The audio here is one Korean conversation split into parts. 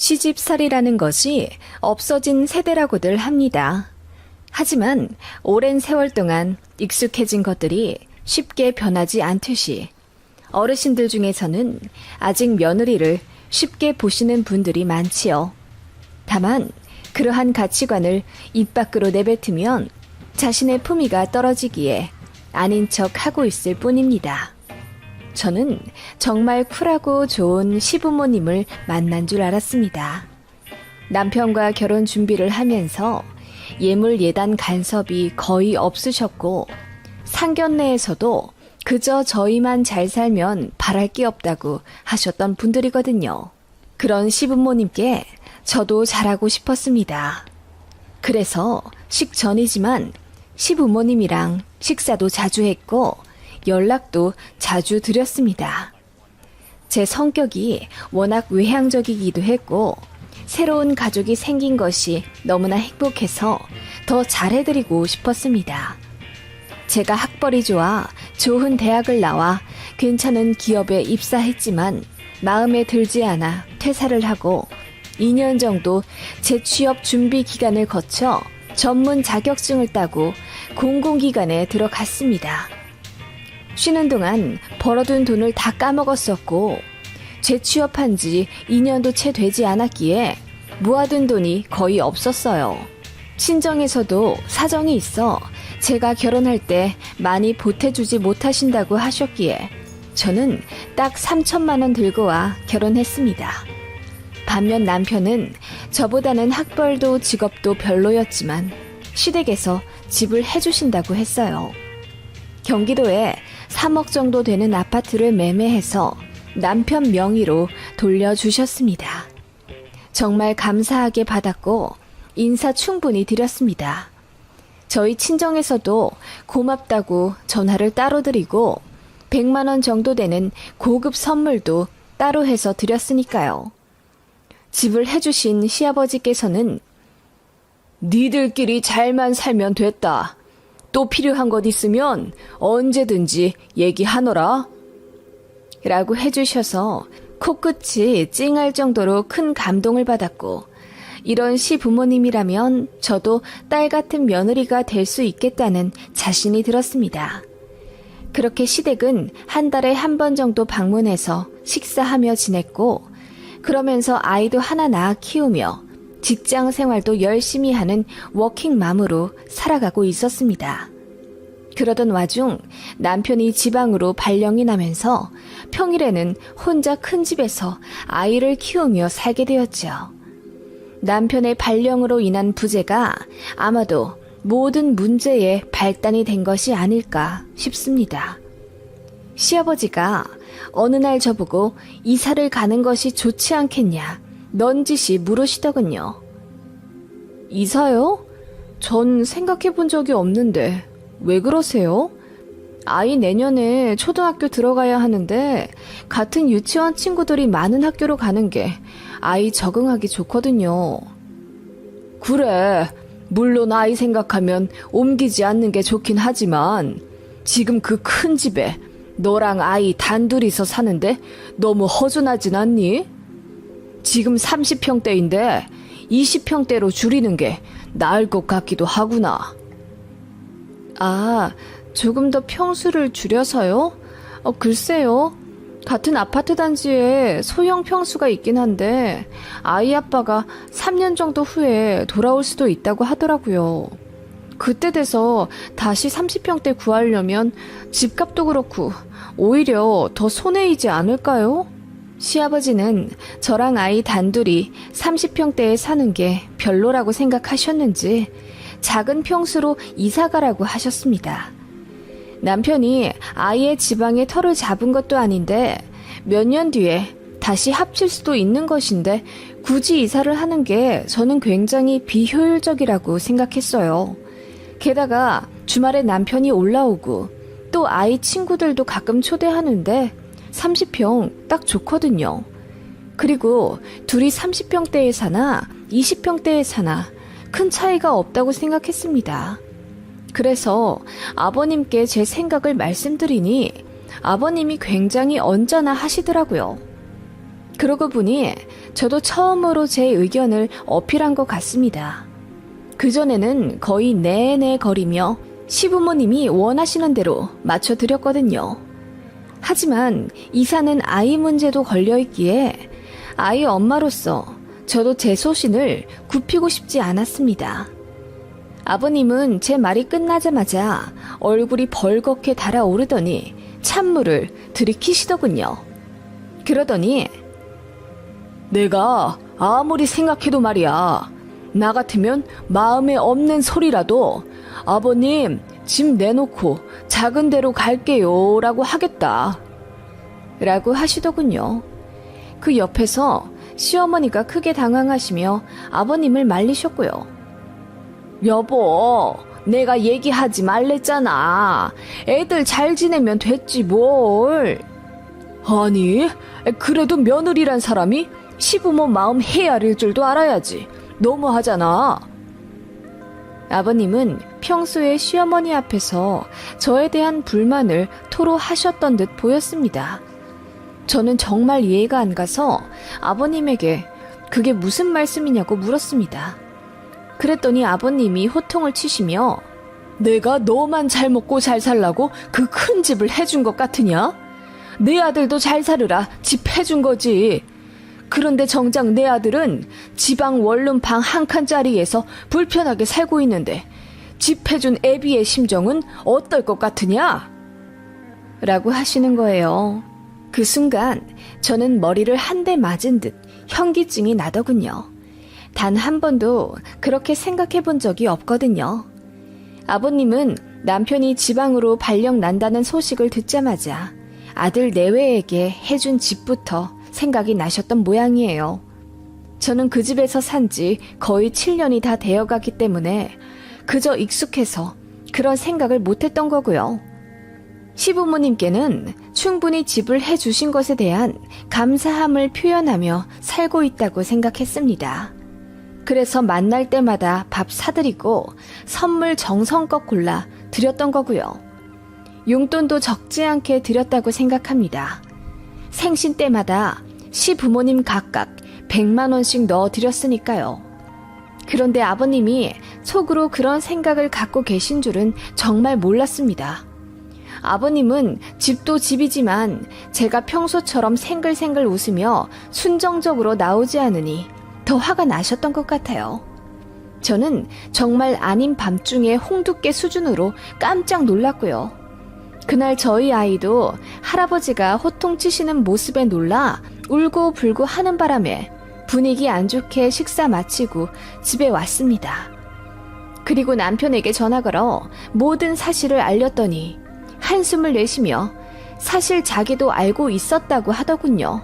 시집살이라는 것이 없어진 세대라고들 합니다. 하지만 오랜 세월 동안 익숙해진 것들이 쉽게 변하지 않듯이 어르신들 중에서는 아직 며느리를 쉽게 보시는 분들이 많지요. 다만 그러한 가치관을 입 밖으로 내뱉으면 자신의 품위가 떨어지기에 아닌 척 하고 있을 뿐입니다. 저는 정말 쿨하고 좋은 시부모님을 만난 줄 알았습니다. 남편과 결혼 준비를 하면서 예물 예단 간섭이 거의 없으셨고 상견례에서도 그저 저희만 잘 살면 바랄 게 없다고 하셨던 분들이거든요. 그런 시부모님께 저도 잘하고 싶었습니다. 그래서 식전이지만 시부모님이랑 식사도 자주 했고 연락도 자주 드렸습니다. 제 성격이 워낙 외향적이기도 했고 새로운 가족이 생긴 것이 너무나 행복해서 더 잘해드리고 싶었습니다. 제가 학벌이 좋아 좋은 대학을 나와 괜찮은 기업에 입사했지만 마음에 들지 않아 퇴사를 하고 2년 정도 재취업 준비 기간을 거쳐 전문 자격증을 따고 공공기관에 들어갔습니다. 쉬는 동안 벌어둔 돈을 다 까먹었었고 재취업한 지 2년도 채 되지 않았기에 모아둔 돈이 거의 없었어요. 친정에서도 사정이 있어 제가 결혼할 때 많이 보태주지 못하신다고 하셨기에 저는 딱 3천만 원 들고 와 결혼했습니다. 반면 남편은 저보다는 학벌도 직업도 별로였지만 시댁에서 집을 해주신다고 했어요. 경기도에 3억 정도 되는 아파트를 매매해서 남편 명의로 돌려주셨습니다. 정말 감사하게 받았고 인사 충분히 드렸습니다. 저희 친정에서도 고맙다고 전화를 따로 드리고 100만 원 정도 되는 고급 선물도 따로 해서 드렸으니까요. 집을 해주신 시아버지께서는 니들끼리 잘만 살면 됐다. 또 필요한 것 있으면 언제든지 얘기하노라. 라고 해주셔서 코끝이 찡할 정도로 큰 감동을 받았고 이런 시부모님이라면 저도 딸 같은 며느리가 될 수 있겠다는 자신이 들었습니다. 그렇게 시댁은 한 달에 한 번 정도 방문해서 식사하며 지냈고 그러면서 아이도 하나 낳아 키우며 직장 생활도 열심히 하는 워킹맘으로 살아가고 있었습니다. 그러던 와중 남편이 지방으로 발령이 나면서 평일에는 혼자 큰 집에서 아이를 키우며 살게 되었죠. 남편의 발령으로 인한 부재가 아마도 모든 문제의 발단이 된 것이 아닐까 싶습니다. 시아버지가 어느 날 저보고 이사를 가는 것이 좋지 않겠냐 넌지시 물으시더군요. 이사요? 전 생각해 본 적이 없는데 왜 그러세요? 아이 내년에 초등학교 들어가야 하는데 같은 유치원 친구들이 많은 학교로 가는 게 아이 적응하기 좋거든요. 그래, 물론 아이 생각하면 옮기지 않는 게 좋긴 하지만 지금 그 큰 집에 너랑 아이 단둘이서 사는데 너무 허전하진 않니? 지금 30평대인데 20평대로 줄이는 게 나을 것 같기도 하구나. 아, 조금 더 평수를 줄여서요? 글쎄요. 같은 아파트 단지에 소형 평수가 있긴 한데 아이 아빠가 3년 정도 후에 돌아올 수도 있다고 하더라고요. 그때 돼서 다시 30평대 구하려면 집값도 그렇고 오히려 더 손해이지 않을까요? 시아버지는 저랑 아이 단둘이 30평대에 사는 게 별로라고 생각하셨는지 작은 평수로 이사가라고 하셨습니다. 남편이 아이의 지방에 터를 잡은 것도 아닌데 몇 년 뒤에 다시 합칠 수도 있는 것인데 굳이 이사를 하는 게 저는 굉장히 비효율적이라고 생각했어요. 게다가 주말에 남편이 올라오고 또 아이 친구들도 가끔 초대하는데 30평 딱 좋거든요. 그리고 둘이 30평대에 사나 20평대에 사나 큰 차이가 없다고 생각했습니다. 그래서 아버님께 제 생각을 말씀드리니 아버님이 굉장히 언짢아 하시더라고요. 그러고 보니 저도 처음으로 제 의견을 어필한 것 같습니다. 그전에는 거의 내내 거리며 시부모님이 원하시는 대로 맞춰드렸거든요. 하지만 이사는 아이 문제도 걸려있기에 아이 엄마로서 저도 제 소신을 굽히고 싶지 않았습니다. 아버님은 제 말이 끝나자마자 얼굴이 벌겋게 달아오르더니 찬물을 들이키시더군요. 그러더니 내가 아무리 생각해도 말이야, 나 같으면 마음에 없는 소리라도 아버님 집 내놓고 작은 데로 갈게요 라고 하겠다 라고 하시더군요. 그 옆에서 시어머니가 크게 당황하시며 아버님을 말리셨고요. 여보, 내가 얘기하지 말랬잖아. 애들 잘 지내면 됐지 뭘. 아니, 그래도 며느리란 사람이 시부모 마음 헤아릴 줄도 알아야지. 너무하잖아. 아버님은 평소에 시어머니 앞에서 저에 대한 불만을 토로하셨던 듯 보였습니다. 저는 정말 이해가 안 가서 아버님에게 그게 무슨 말씀이냐고 물었습니다. 그랬더니 아버님이 호통을 치시며 내가 너만 잘 먹고 잘 살라고 그 큰 집을 해준 것 같으냐? 내 아들도 잘 살으라 집 해준 거지. 그런데 정작 내 아들은 지방 원룸 방 한 칸짜리에서 불편하게 살고 있는데 집 해준 애비의 심정은 어떨 것 같으냐? 라고 하시는 거예요. 그 순간 저는 머리를 한 대 맞은 듯 현기증이 나더군요. 단 한 번도 그렇게 생각해 본 적이 없거든요. 아버님은 남편이 지방으로 발령 난다는 소식을 듣자마자 아들 내외에게 해준 집부터 생각이 나셨던 모양이에요. 저는 그 집에서 산 지 거의 7년이 다 되어가기 때문에 그저 익숙해서 그런 생각을 못했던 거고요. 시부모님께는 충분히 집을 해주신 것에 대한 감사함을 표현하며 살고 있다고 생각했습니다. 그래서 만날 때마다 밥 사드리고 선물 정성껏 골라 드렸던 거고요. 용돈도 적지 않게 드렸다고 생각합니다. 생신 때마다 시부모님 각각 100만 원씩 넣어드렸으니까요. 그런데 아버님이 속으로 그런 생각을 갖고 계신 줄은 정말 몰랐습니다. 아버님은 집도 집이지만 제가 평소처럼 생글생글 웃으며 순정적으로 나오지 않으니 더 화가 나셨던 것 같아요. 저는 정말 아닌 밤중에 홍두깨 수준으로 깜짝 놀랐고요. 그날 저희 아이도 할아버지가 호통치시는 모습에 놀라 울고불고 하는 바람에 분위기 안 좋게 식사 마치고 집에 왔습니다. 그리고 남편에게 전화 걸어 모든 사실을 알렸더니 한숨을 내쉬며 사실 자기도 알고 있었다고 하더군요.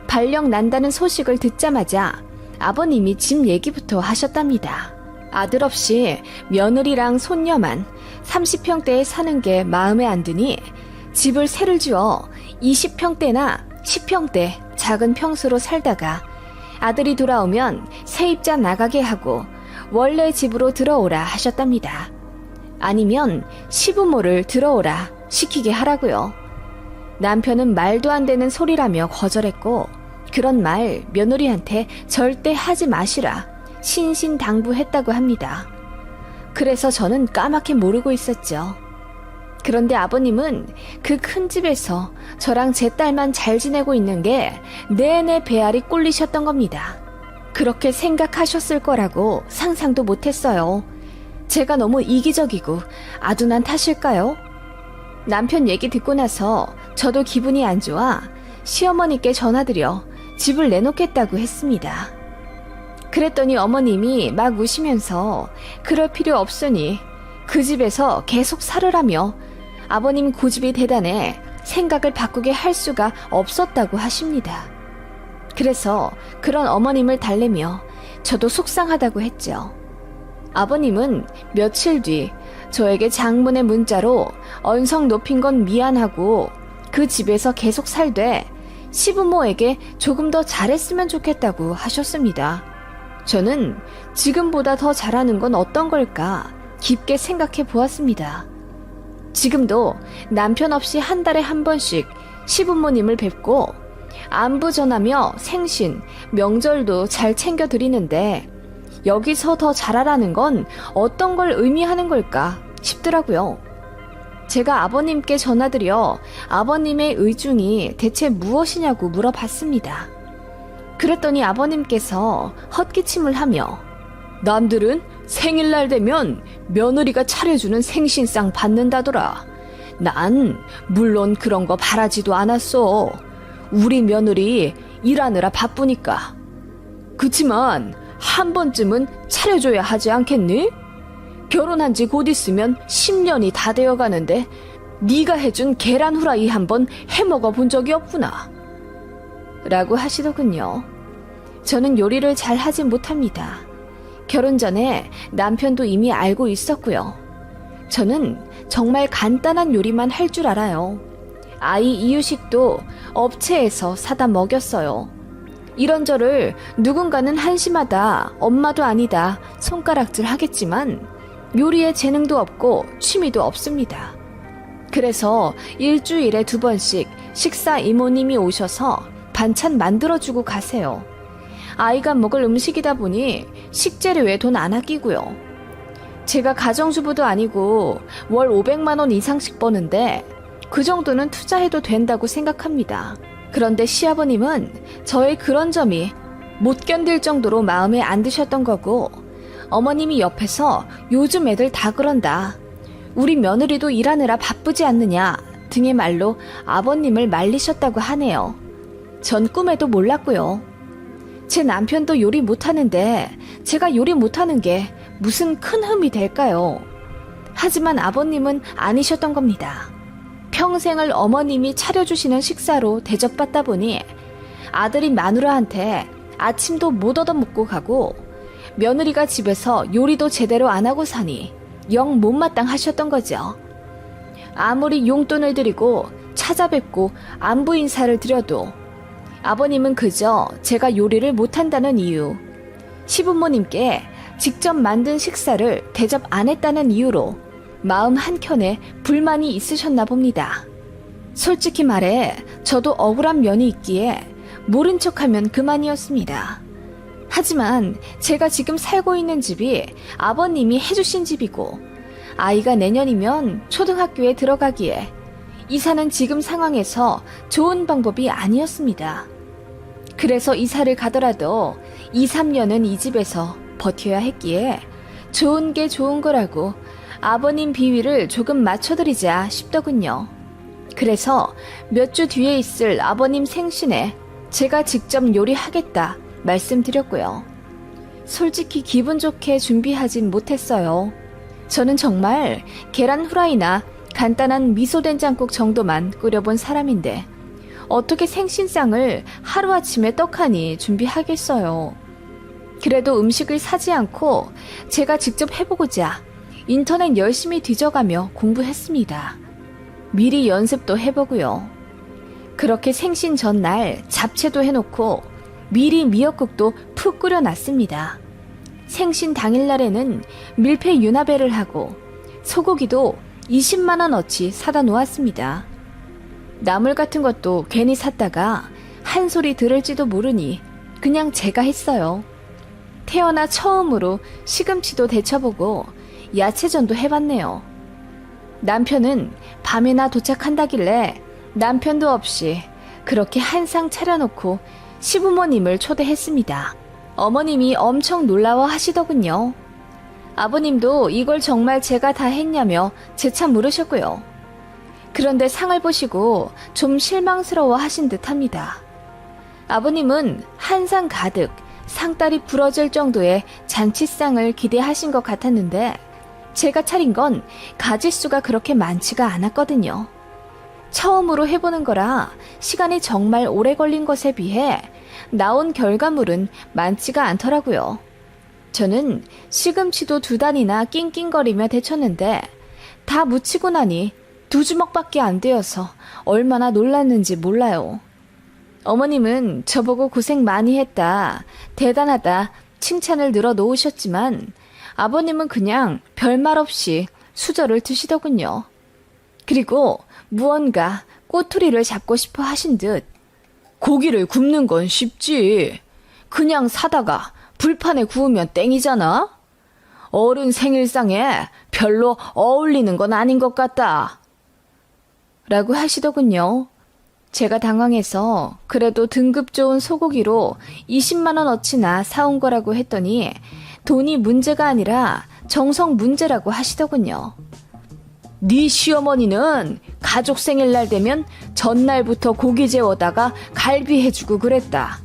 발령 난다는 소식을 듣자마자 아버님이 집 얘기부터 하셨답니다. 아들 없이 며느리랑 손녀만 30평대에 사는 게 마음에 안 드니 집을 새를 지어 20평대나 10평대 작은 평수로 살다가 아들이 돌아오면 세입자 나가게 하고 원래 집으로 들어오라 하셨답니다. 아니면 시부모를 들어오라 시키게 하라고요. 남편은 말도 안 되는 소리라며 거절했고 그런 말 며느리한테 절대 하지 마시라 신신당부했다고 합니다. 그래서 저는 까맣게 모르고 있었죠. 그런데 아버님은 그 큰 집에서 저랑 제 딸만 잘 지내고 있는 게 내내 배알이 꼴리셨던 겁니다. 그렇게 생각하셨을 거라고 상상도 못했어요. 제가 너무 이기적이고 아둔한 탓일까요? 남편 얘기 듣고 나서 저도 기분이 안 좋아 시어머니께 전화드려 집을 내놓겠다고 했습니다. 그랬더니 어머님이 막 우시면서 그럴 필요 없으니 그 집에서 계속 살으라며 아버님 고집이 대단해 생각을 바꾸게 할 수가 없었다고 하십니다. 그래서 그런 어머님을 달래며 저도 속상하다고 했죠. 아버님은 며칠 뒤 저에게 장문의 문자로 언성 높인 건 미안하고 그 집에서 계속 살되 시부모에게 조금 더 잘했으면 좋겠다고 하셨습니다. 저는 지금보다 더 잘하는 건 어떤 걸까 깊게 생각해 보았습니다. 지금도 남편 없이 한 달에 한 번씩 시부모님을 뵙고 안부 전하며 생신, 명절도 잘 챙겨드리는데 여기서 더 잘하라는 건 어떤 걸 의미하는 걸까 싶더라고요. 제가 아버님께 전화드려 아버님의 의중이 대체 무엇이냐고 물어봤습니다. 그랬더니 아버님께서 헛기침을 하며 남들은 생일날 되면 며느리가 차려주는 생신상 받는다더라. 난 물론 그런 거 바라지도 않았어. 우리 며느리 일하느라 바쁘니까. 그치만 한 번쯤은 차려줘야 하지 않겠니? 결혼한 지 곧 있으면 10년이 다 되어가는데 네가 해준 계란 후라이 한번 해먹어 본 적이 없구나. 라고 하시더군요. 저는 요리를 잘 하진 못합니다. 결혼 전에 남편도 이미 알고 있었고요. 저는 정말 간단한 요리만 할 줄 알아요. 아이 이유식도 업체에서 사다 먹였어요. 이런 저를 누군가는 한심하다, 엄마도 아니다, 손가락질 하겠지만 요리에 재능도 없고 취미도 없습니다. 그래서 일주일에 2번씩 식사 이모님이 오셔서 반찬 만들어주고 가세요. 아이가 먹을 음식이다 보니 식재료에 돈 안 아끼고요. 제가 가정주부도 아니고 월 500만 원 이상씩 버는데 그 정도는 투자해도 된다고 생각합니다. 그런데 시아버님은 저의 그런 점이 못 견딜 정도로 마음에 안 드셨던 거고 어머님이 옆에서 요즘 애들 다 그런다. 우리 며느리도 일하느라 바쁘지 않느냐 등의 말로 아버님을 말리셨다고 하네요. 전 꿈에도 몰랐고요. 제 남편도 요리 못하는데 제가 요리 못하는 게 무슨 큰 흠이 될까요? 하지만 아버님은 아니셨던 겁니다. 평생을 어머님이 차려주시는 식사로 대접받다 보니 아들이 마누라한테 아침도 못 얻어먹고 가고 며느리가 집에서 요리도 제대로 안 하고 사니 영 못마땅하셨던 거죠. 아무리 용돈을 드리고 찾아뵙고 안부 인사를 드려도 아버님은 그저 제가 요리를 못한다는 이유, 시부모님께 직접 만든 식사를 대접 안 했다는 이유로 마음 한켠에 불만이 있으셨나 봅니다. 솔직히 말해 저도 억울한 면이 있기에 모른 척하면 그만이었습니다. 하지만 제가 지금 살고 있는 집이 아버님이 해주신 집이고 아이가 내년이면 초등학교에 들어가기에 이사는 지금 상황에서 좋은 방법이 아니었습니다. 그래서 이사를 가더라도 2, 3년은 이 집에서 버텨야 했기에 좋은 게 좋은 거라고 아버님 비위를 조금 맞춰드리자 싶더군요. 그래서 몇 주 뒤에 있을 아버님 생신에 제가 직접 요리하겠다 말씀드렸고요. 솔직히 기분 좋게 준비하진 못했어요. 저는 정말 계란 후라이나 간단한 미소된장국 정도만 끓여본 사람인데 어떻게 생신상을 하루아침에 떡하니 준비하겠어요. 그래도 음식을 사지 않고 제가 직접 해보고자 인터넷 열심히 뒤져가며 공부했습니다. 미리 연습도 해보고요. 그렇게 생신 전날 잡채도 해놓고 미리 미역국도 푹 끓여놨습니다. 생신 당일날에는 밀폐 유나베를 하고 소고기도 20만 원어치 사다 놓았습니다. 나물 같은 것도 괜히 샀다가 한 소리 들을지도 모르니 그냥 제가 했어요. 태어나 처음으로 시금치도 데쳐보고 야채전도 해봤네요. 남편은 밤에나 도착한다길래 남편도 없이 그렇게 한상 차려놓고 시부모님을 초대했습니다. 어머님이 엄청 놀라워 하시더군요. 아버님도 이걸 정말 제가 다 했냐며 재차 물으셨고요. 그런데 상을 보시고 좀 실망스러워 하신 듯 합니다. 아버님은 한상 가득 상다리 부러질 정도의 잔치상을 기대하신 것 같았는데 제가 차린 건 가짓수가 그렇게 많지가 않았거든요. 처음으로 해보는 거라 시간이 정말 오래 걸린 것에 비해 나온 결과물은 많지가 않더라고요. 저는 시금치도 2단이나 낑낑거리며 데쳤는데 다 무치고 나니 2주먹밖에 안 되어서 얼마나 놀랐는지 몰라요. 어머님은 저보고 고생 많이 했다, 대단하다 칭찬을 늘어 놓으셨지만 아버님은 그냥 별말 없이 수저를 드시더군요. 그리고 무언가 꼬투리를 잡고 싶어 하신 듯 고기를 굽는 건 쉽지. 그냥 사다가 불판에 구우면 땡이잖아? 어른 생일상에 별로 어울리는 건 아닌 것 같다. 라고 하시더군요. 제가 당황해서 그래도 등급 좋은 소고기로 20만 원어치나 사온 거라고 했더니 돈이 문제가 아니라 정성 문제라고 하시더군요. 네 시어머니는 가족 생일날 되면 전날부터 고기 재워다가 갈비 해주고 그랬다.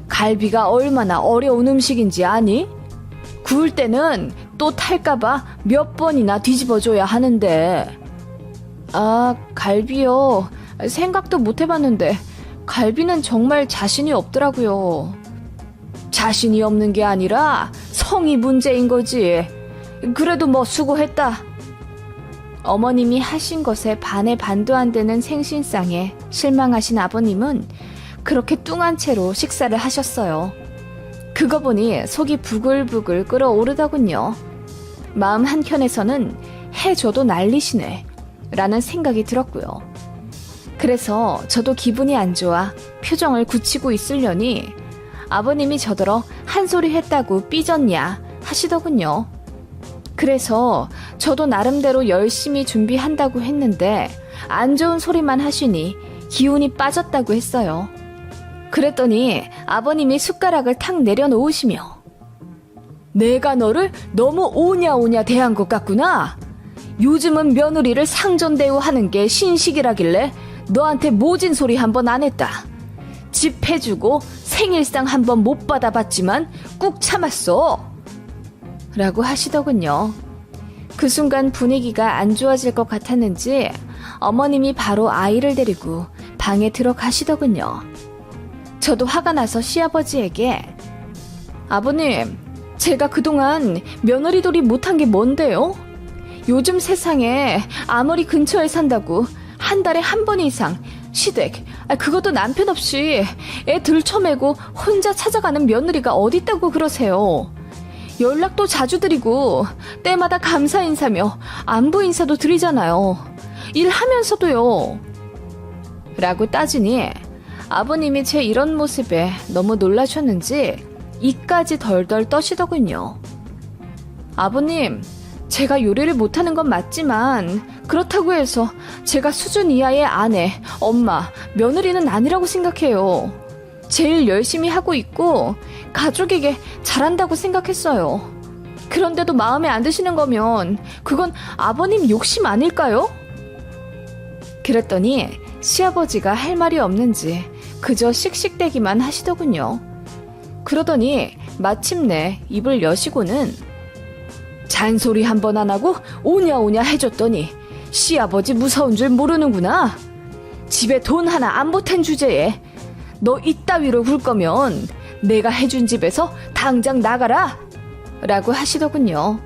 갈비가 얼마나 어려운 음식인지 아니? 구울 때는 또 탈까봐 몇 번이나 뒤집어줘야 하는데. 아, 갈비요. 생각도 못 해봤는데 갈비는 정말 자신이 없더라고요. 자신이 없는 게 아니라 성이 문제인 거지. 그래도 뭐 수고했다. 어머님이 하신 것에 반의 반도 안 되는 생신상에 실망하신 아버님은 그렇게 뚱한 채로 식사를 하셨어요. 그거 보니 속이 부글부글 끓어오르더군요. 마음 한켠에서는 해줘도 난리시네 라는 생각이 들었고요. 그래서 저도 기분이 안 좋아 표정을 굳히고 있으려니 아버님이 저더러 한 소리 했다고 삐졌냐 하시더군요. 그래서 저도 나름대로 열심히 준비한다고 했는데 안 좋은 소리만 하시니 기운이 빠졌다고 했어요. 그랬더니 아버님이 숟가락을 탁 내려놓으시며 내가 너를 너무 오냐오냐 대한 것 같구나. 요즘은 며느리를 상전대우하는 게 신식이라길래 너한테 모진 소리 한 번 안 했다. 집 해주고 생일상 한 번 못 받아봤지만 꾹 참았어. 라고 하시더군요. 그 순간 분위기가 안 좋아질 것 같았는지 어머님이 바로 아이를 데리고 방에 들어가시더군요. 저도 화가 나서 시아버지에게 아버님, 제가 그동안 며느리돌이 못한 게 뭔데요? 요즘 세상에 아무리 근처에 산다고 한 달에 한 번 이상 시댁, 그것도 남편 없이 애 들쳐매고 혼자 찾아가는 며느리가 어딨다고 그러세요. 연락도 자주 드리고 때마다 감사 인사며 안부 인사도 드리잖아요. 일하면서도요. 라고 따지니 아버님이 제 이런 모습에 너무 놀라셨는지 이까지 덜덜 떠시더군요. 아버님, 제가 요리를 못하는 건 맞지만 그렇다고 해서 제가 수준 이하의 아내, 엄마, 며느리는 아니라고 생각해요. 제일 열심히 하고 있고 가족에게 잘한다고 생각했어요. 그런데도 마음에 안 드시는 거면 그건 아버님 욕심 아닐까요? 그랬더니 시아버지가 할 말이 없는지 그저 씩씩대기만 하시더군요. 그러더니 마침내 입을 여시고는 잔소리 한 번 안 하고 오냐오냐 해줬더니 시아버지 무서운 줄 모르는구나. 집에 돈 하나 안 보탠 주제에 너 이따위로 굴 거면 내가 해준 집에서 당장 나가라! 라고 하시더군요.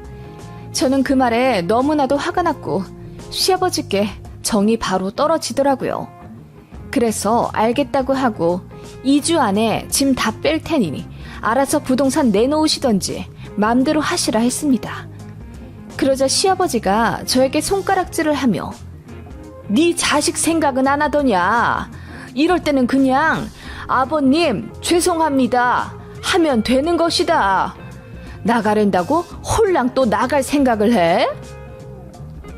저는 그 말에 너무나도 화가 났고 시아버지께 정이 바로 떨어지더라고요. 그래서 알겠다고 하고 2주 안에 짐 다 뺄 테니 알아서 부동산 내놓으시던지 맘대로 하시라 했습니다. 그러자 시아버지가 저에게 손가락질을 하며 네 자식 생각은 안 하더냐. 이럴 때는 그냥 아버님 죄송합니다 하면 되는 것이다. 나가랜다고 홀랑 또 나갈 생각을 해?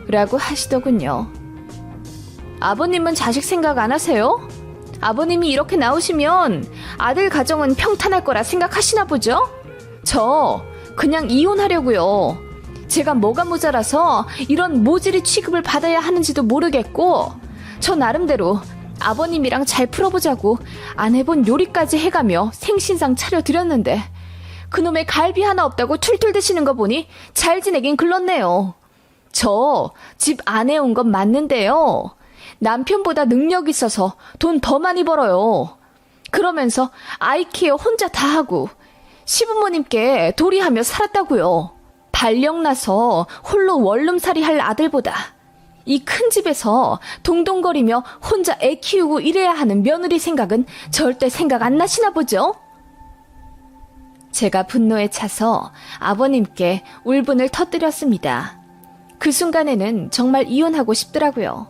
라고 하시더군요. 아버님은 자식 생각 안 하세요? 아버님이 이렇게 나오시면 아들 가정은 평탄할 거라 생각하시나 보죠? 저 그냥 이혼하려고요. 제가 뭐가 모자라서 이런 모질이 취급을 받아야 하는지도 모르겠고 저 나름대로 아버님이랑 잘 풀어보자고 안 해본 요리까지 해가며 생신상 차려드렸는데 그놈의 갈비 하나 없다고 툴툴 대시는 거 보니 잘 지내긴 글렀네요. 저 집 안 해온 건 맞는데요. 남편보다 능력 있어서 돈 더 많이 벌어요. 그러면서 아이케어 혼자 다 하고 시부모님께 도리하며 살았다고요. 발령나서 홀로 원룸살이 할 아들보다 이 큰 집에서 동동거리며 혼자 애 키우고 이래야 하는 며느리 생각은 절대 생각 안 나시나 보죠? 제가 분노에 차서 아버님께 울분을 터뜨렸습니다. 그 순간에는 정말 이혼하고 싶더라고요.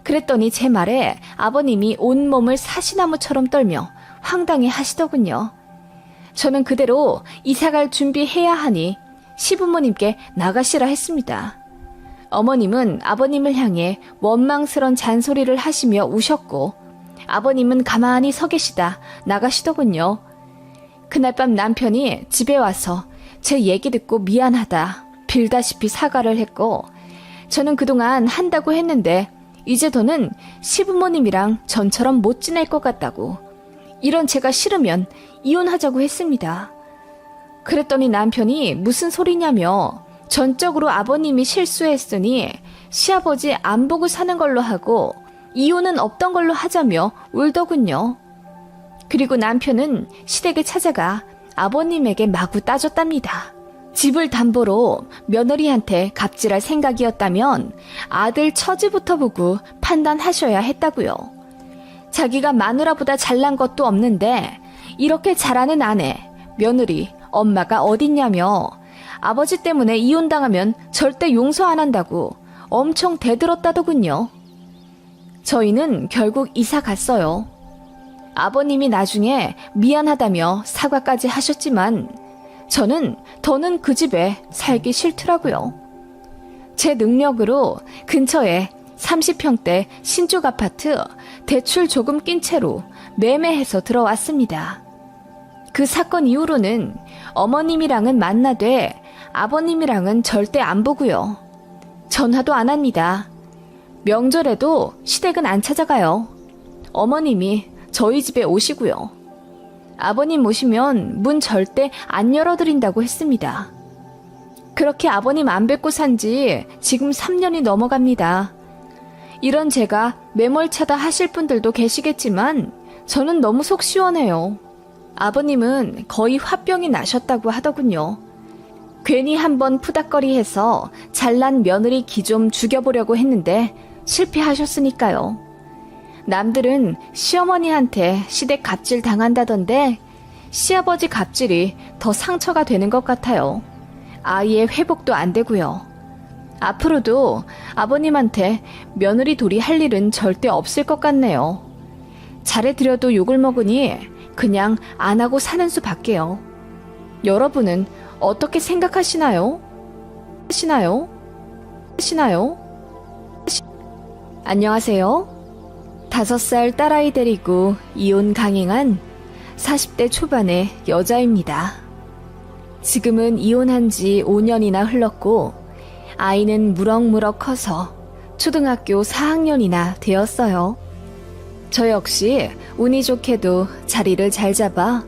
그랬더니 제 말에 아버님이 온몸을 사시나무처럼 떨며 황당해 하시더군요. 저는 그대로 이사갈 준비해야 하니 시부모님께 나가시라 했습니다. 어머님은 아버님을 향해 원망스런 잔소리를 하시며 우셨고 아버님은 가만히 서 계시다 나가시더군요. 그날 밤 남편이 집에 와서 제 얘기 듣고 미안하다 빌다시피 사과를 했고 저는 그동안 한다고 했는데 이제 더는 시부모님이랑 전처럼 못 지낼 것 같다고 이런 제가 싫으면 이혼하자고 했습니다. 그랬더니 남편이 무슨 소리냐며 전적으로 아버님이 실수했으니 시아버지 안 보고 사는 걸로 하고 이혼은 없던 걸로 하자며 울더군요. 그리고 남편은 시댁에 찾아가 아버님에게 마구 따졌답니다. 집을 담보로 며느리한테 갑질할 생각이었다면 아들 처지부터 보고 판단하셔야 했다고요. 자기가 마누라보다 잘난 것도 없는데 이렇게 잘하는 아내, 며느리, 엄마가 어딨냐며 아버지 때문에 이혼당하면 절대 용서 안 한다고 엄청 대들었다더군요. 저희는 결국 이사 갔어요. 아버님이 나중에 미안하다며 사과까지 하셨지만 저는 더는 그 집에 살기 싫더라고요. 제 능력으로 근처에 30평대 신축 아파트 대출 조금 낀 채로 매매해서 들어왔습니다. 그 사건 이후로는 어머님이랑은 만나되 아버님이랑은 절대 안 보고요. 전화도 안 합니다. 명절에도 시댁은 안 찾아가요. 어머님이 저희 집에 오시고요. 아버님 오시면 문 절대 안 열어드린다고 했습니다. 그렇게 아버님 안 뵙고 산지 지금 3년이 넘어갑니다. 이런 제가 매몰차다 하실 분들도 계시겠지만 저는 너무 속 시원해요. 아버님은 거의 화병이 나셨다고 하더군요. 괜히 한번 푸닥거리해서 잘난 며느리 기 좀 죽여보려고 했는데 실패하셨으니까요. 남들은 시어머니한테 시댁 갑질 당한다던데 시아버지 갑질이 더 상처가 되는 것 같아요. 아이의 회복도 안 되고요. 앞으로도 아버님한테 며느리 돌이 할 일은 절대 없을 것 같네요. 잘해드려도 욕을 먹으니 그냥 안 하고 사는 수밖에요. 여러분은 어떻게 생각하시나요? 안녕하세요. 5살 딸아이 데리고 이혼 강행한 40대 초반의 여자입니다. 지금은 이혼한 지 5년이나 흘렀고 아이는 무럭무럭 커서 초등학교 4학년이나 되었어요. 저 역시 운이 좋게도 자리를 잘 잡아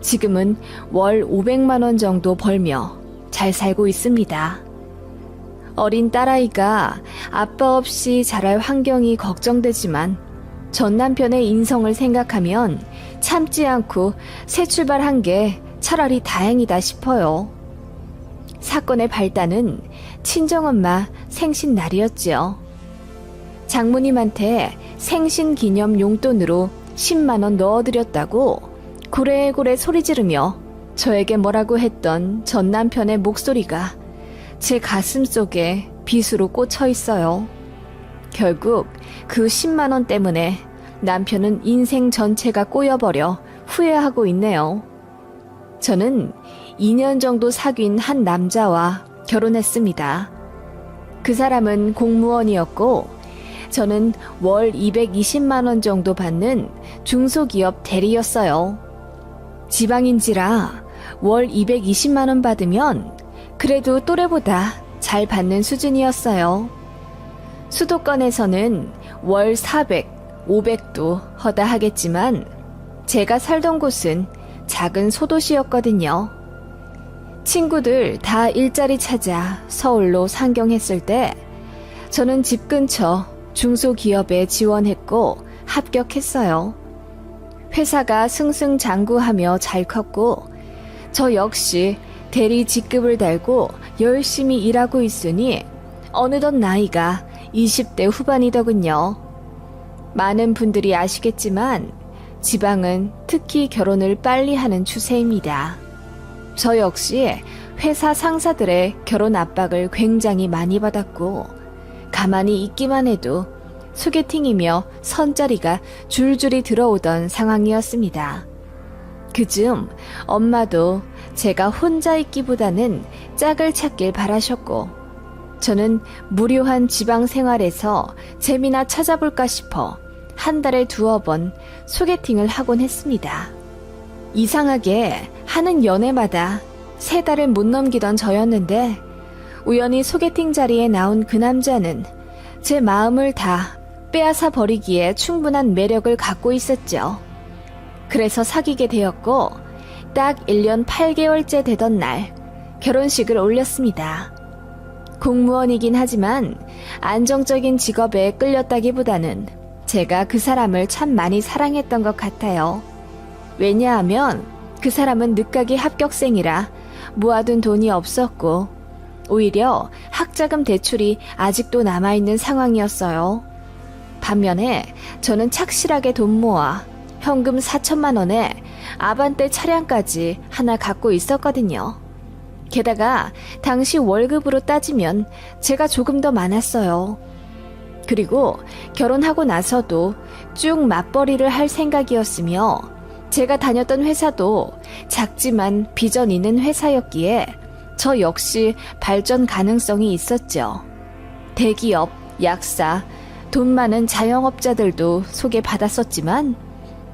지금은 월 500만 원 정도 벌며 잘 살고 있습니다. 어린 딸아이가 아빠 없이 자랄 환경이 걱정되지만 전 남편의 인성을 생각하면 참지 않고 새 출발한 게 차라리 다행이다 싶어요. 사건의 발단은 친정엄마 생신날이었지요. 장모님한테 생신기념 용돈으로 10만 원 넣어드렸다고 고래고래 소리 지르며 저에게 뭐라고 했던 전 남편의 목소리가 제 가슴 속에 빗으로 꽂혀 있어요. 결국 그 10만 원 때문에 남편은 인생 전체가 꼬여버려 후회하고 있네요. 저는 2년 정도 사귄 한 남자와 결혼했습니다. 그 사람은 공무원이었고 저는 월 220만 원 정도 받는 중소기업 대리였어요. 지방인지라 월 220만 원 받으면 그래도 또래보다 잘 받는 수준이었어요. 수도권에서는 월 400, 500도 허다하겠지만 제가 살던 곳은 작은 소도시였거든요. 친구들 다 일자리 찾아 서울로 상경했을 때 저는 집 근처 중소기업에 지원했고 합격했어요. 회사가 승승장구하며 잘 컸고 저 역시 대리 직급을 달고 열심히 일하고 있으니 어느덧 나이가 20대 후반이더군요. 많은 분들이 아시겠지만 지방은 특히 결혼을 빨리 하는 추세입니다. 저 역시 회사 상사들의 결혼 압박을 굉장히 많이 받았고 가만히 있기만 해도 소개팅이며 선자리가 줄줄이 들어오던 상황이었습니다. 그즈음 엄마도 제가 혼자 있기보다는 짝을 찾길 바라셨고, 저는 무료한 지방 생활에서 재미나 찾아볼까 싶어 한 달에 2번 소개팅을 하곤 했습니다. 이상하게 하는 연애마다 3달을 못 넘기던 저였는데, 우연히 소개팅 자리에 나온 그 남자는 제 마음을 다 빼앗아 버리기에 충분한 매력을 갖고 있었죠. 그래서 사귀게 되었고, 딱 1년 8개월째 되던 날 결혼식을 올렸습니다. 공무원이긴 하지만 안정적인 직업에 끌렸다기보다는 제가 그 사람을 참 많이 사랑했던 것 같아요. 왜냐하면 그 사람은 늦가기 합격생이라 모아둔 돈이 없었고, 오히려 학자금 대출이 아직도 남아있는 상황이었어요. 반면에 저는 착실하게 돈 모아 현금 4천만 원에 아반떼 차량까지 하나 갖고 있었거든요. 게다가 당시 월급으로 따지면 제가 조금 더 많았어요. 그리고 결혼하고 나서도 쭉 맞벌이를 할 생각이었으며, 제가 다녔던 회사도 작지만 비전 있는 회사였기에 저 역시 발전 가능성이 있었죠. 대기업, 약사, 돈 많은 자영업자들도 소개받았었지만,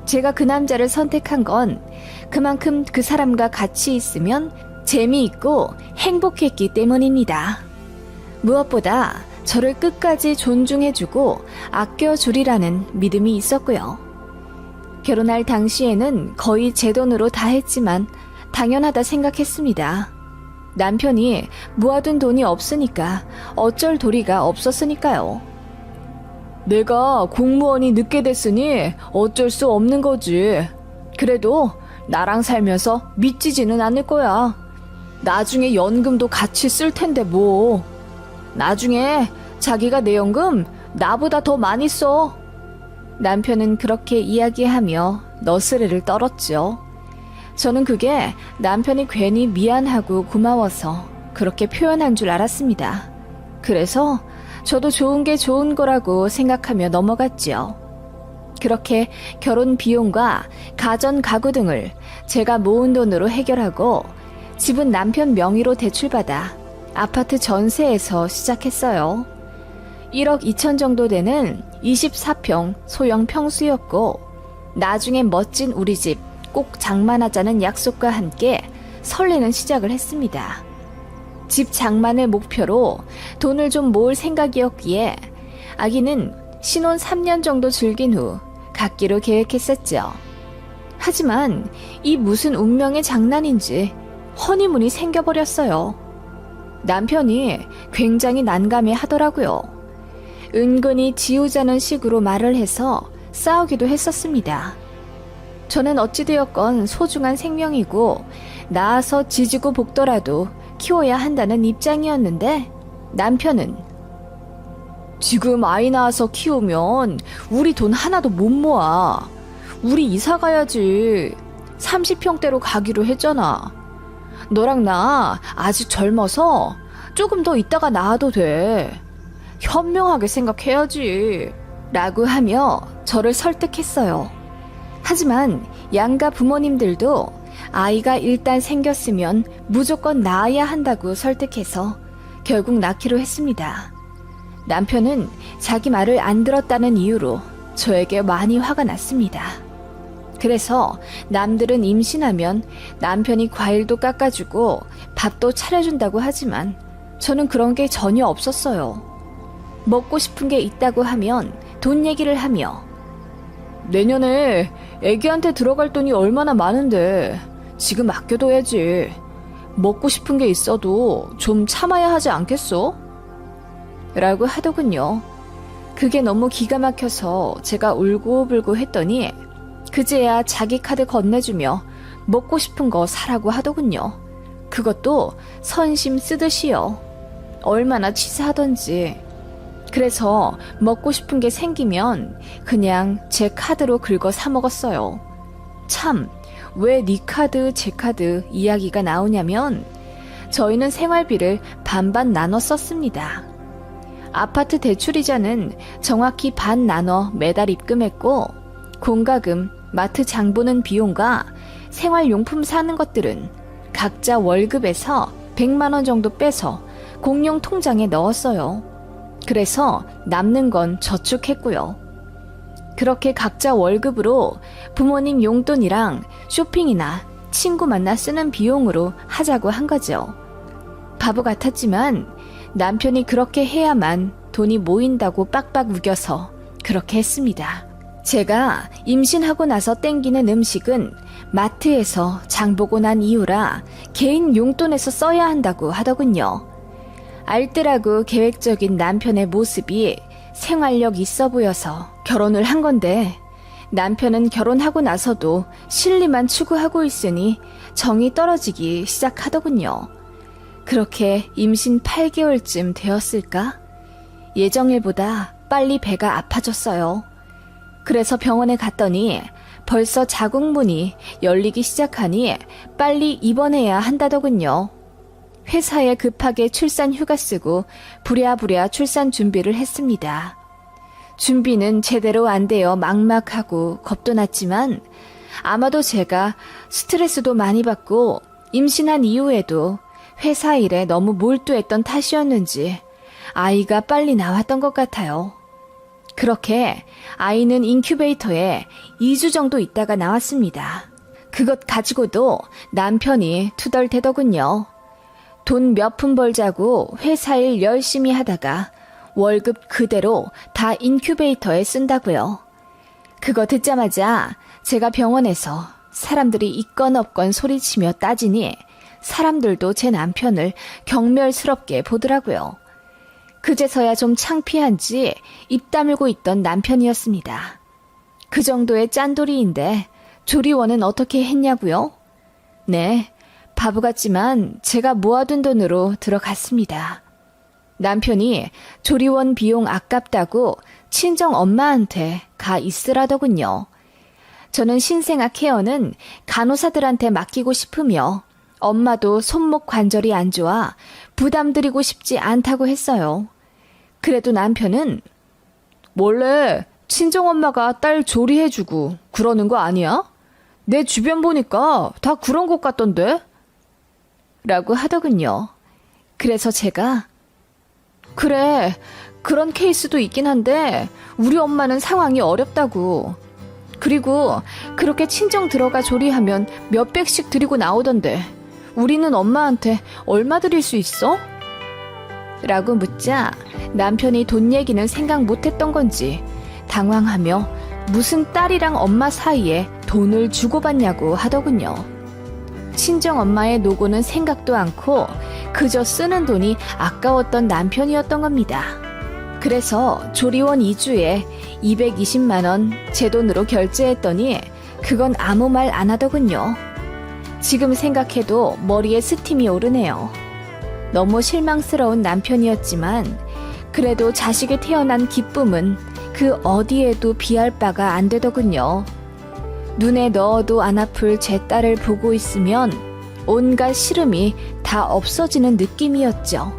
제가 그 남자를 선택한 건 그만큼 그 사람과 같이 있으면 재미있고 행복했기 때문입니다. 무엇보다 저를 끝까지 존중해주고 아껴주리라는 믿음이 있었고요. 결혼할 당시에는 거의 제 돈으로 다 했지만 당연하다 생각했습니다. 남편이 모아둔 돈이 없으니까 어쩔 도리가 없었으니까요. 내가 공무원이 늦게 됐으니 어쩔 수 없는 거지. 그래도 나랑 살면서 미치지는 않을 거야. 나중에 연금도 같이 쓸 텐데 뭐. 나중에 자기가 내 연금 나보다 더 많이 써. 남편은 그렇게 이야기하며 너스레를 떨었죠. 저는 그게 남편이 괜히 미안하고 고마워서 그렇게 표현한 줄 알았습니다. 그래서 저도 좋은 게 좋은 거라고 생각하며 넘어갔지요. 그렇게 결혼 비용과 가전 가구 등을 제가 모은 돈으로 해결하고, 집은 남편 명의로 대출받아 아파트 전세에서 시작했어요. 1억 2천 정도 되는 24평 소형 평수였고, 나중에 멋진 우리 집 꼭 장만하자는 약속과 함께 설레는 시작을 했습니다. 집 장만을 목표로 돈을 좀 모을 생각이었기에 아기는 신혼 3년 정도 즐긴 후 갖기로 계획했었죠. 하지만 이 무슨 운명의 장난인지 허니문이 생겨버렸어요. 남편이 굉장히 난감해 하더라고요. 은근히 지우자는 식으로 말을 해서 싸우기도 했었습니다. 저는 어찌되었건 소중한 생명이고 낳아서 지지고 볶더라도 키워야 한다는 입장이었는데, 남편은 지금 아이 낳아서 키우면 우리 돈 하나도 못 모아. 우리 이사 가야지. 30평대로 가기로 했잖아. 너랑 나 아직 젊어서 조금 더 있다가 낳아도 돼. 현명하게 생각해야지. 라고 하며 저를 설득했어요. 하지만 양가 부모님들도 아이가 일단 생겼으면 무조건 낳아야 한다고 설득해서 결국 낳기로 했습니다. 남편은 자기 말을 안 들었다는 이유로 저에게 많이 화가 났습니다. 그래서 남들은 임신하면 남편이 과일도 깎아주고 밥도 차려준다고 하지만 저는 그런 게 전혀 없었어요. 먹고 싶은 게 있다고 하면 돈 얘기를 하며, 내년에 애기한테 들어갈 돈이 얼마나 많은데 지금 아껴둬야지. 먹고 싶은 게 있어도 좀 참아야 하지 않겠어? 라고 하더군요. 그게 너무 기가 막혀서 제가 울고불고 했더니 그제야 자기 카드 건네주며 먹고 싶은 거 사라고 하더군요. 그것도 선심 쓰듯이요. 얼마나 치사하던지. 그래서 먹고 싶은 게 생기면 그냥 제 카드로 긁어 사 먹었어요. 참, 왜 네 카드, 제 카드 이야기가 나오냐면, 저희는 생활비를 반반 나눠 썼습니다. 아파트 대출이자는 정확히 반 나눠 매달 입금했고, 공과금, 마트 장 보는 비용과 생활용품 사는 것들은 각자 월급에서 100만 원 정도 빼서 공용 통장에 넣었어요. 그래서 남는 건 저축했고요. 그렇게 각자 월급으로 부모님 용돈이랑 쇼핑이나 친구 만나 쓰는 비용으로 하자고 한 거죠. 바보 같았지만 남편이 그렇게 해야만 돈이 모인다고 빡빡 우겨서 그렇게 했습니다. 제가 임신하고 나서 땡기는 음식은 마트에서 장 보고 난 이후라 개인 용돈에서 써야 한다고 하더군요. 알뜰하고 계획적인 남편의 모습이 생활력 있어 보여서 결혼을 한 건데, 남편은 결혼하고 나서도 실리만 추구하고 있으니 정이 떨어지기 시작하더군요. 그렇게 임신 8개월쯤 되었을까? 예정일보다 빨리 배가 아파졌어요. 그래서 병원에 갔더니 벌써 자궁문이 열리기 시작하니 빨리 입원해야 한다더군요. 회사에 급하게 출산 휴가 쓰고 부랴부랴 출산 준비를 했습니다. 준비는 제대로 안 되어 막막하고 겁도 났지만 아마도 제가 스트레스도 많이 받고 임신한 이후에도 회사 일에 너무 몰두했던 탓이었는지 아이가 빨리 나왔던 것 같아요. 그렇게 아이는 인큐베이터에 2주 정도 있다가 나왔습니다. 그것 가지고도 남편이 투덜대더군요. 돈 몇 푼 벌자고 회사 일 열심히 하다가 월급 그대로 다 인큐베이터에 쓴다고요. 그거 듣자마자 제가 병원에서 사람들이 있건 없건 소리치며 따지니 사람들도 제 남편을 경멸스럽게 보더라고요. 그제서야 좀 창피한지 입 다물고 있던 남편이었습니다. 그 정도의 짠돌이인데 조리원은 어떻게 했냐고요? 네, 바보 같지만 제가 모아둔 돈으로 들어갔습니다. 남편이 조리원 비용 아깝다고 친정 엄마한테 가 있으라더군요. 저는 신생아 케어는 간호사들한테 맡기고 싶으며 엄마도 손목 관절이 안 좋아 부담드리고 싶지 않다고 했어요. 그래도 남편은 원래 친정엄마가 딸 조리해주고 그러는 거 아니야? 내 주변 보니까 다 그런 것 같던데? 라고 하더군요. 그래서 제가 그래, 그런 케이스도 있긴 한데 우리 엄마는 상황이 어렵다고. 그리고 그렇게 친정 들어가 조리하면 몇백씩 드리고 나오던데 우리는 엄마한테 얼마 드릴 수 있어? 라고 묻자 남편이 돈 얘기는 생각 못했던 건지 당황하며 무슨 딸이랑 엄마 사이에 돈을 주고받냐고 하더군요. 친정 엄마의 노고는 생각도 않고 그저 쓰는 돈이 아까웠던 남편이었던 겁니다. 그래서 조리원 2주에 220만 원 제 돈으로 결제했더니 그건 아무 말 안 하더군요. 지금 생각해도 머리에 스팀이 오르네요. 너무 실망스러운 남편이었지만 그래도 자식이 태어난 기쁨은 그 어디에도 비할 바가 안 되더군요. 눈에 넣어도 안 아플 제 딸을 보고 있으면 온갖 시름이 다 없어지는 느낌이었죠.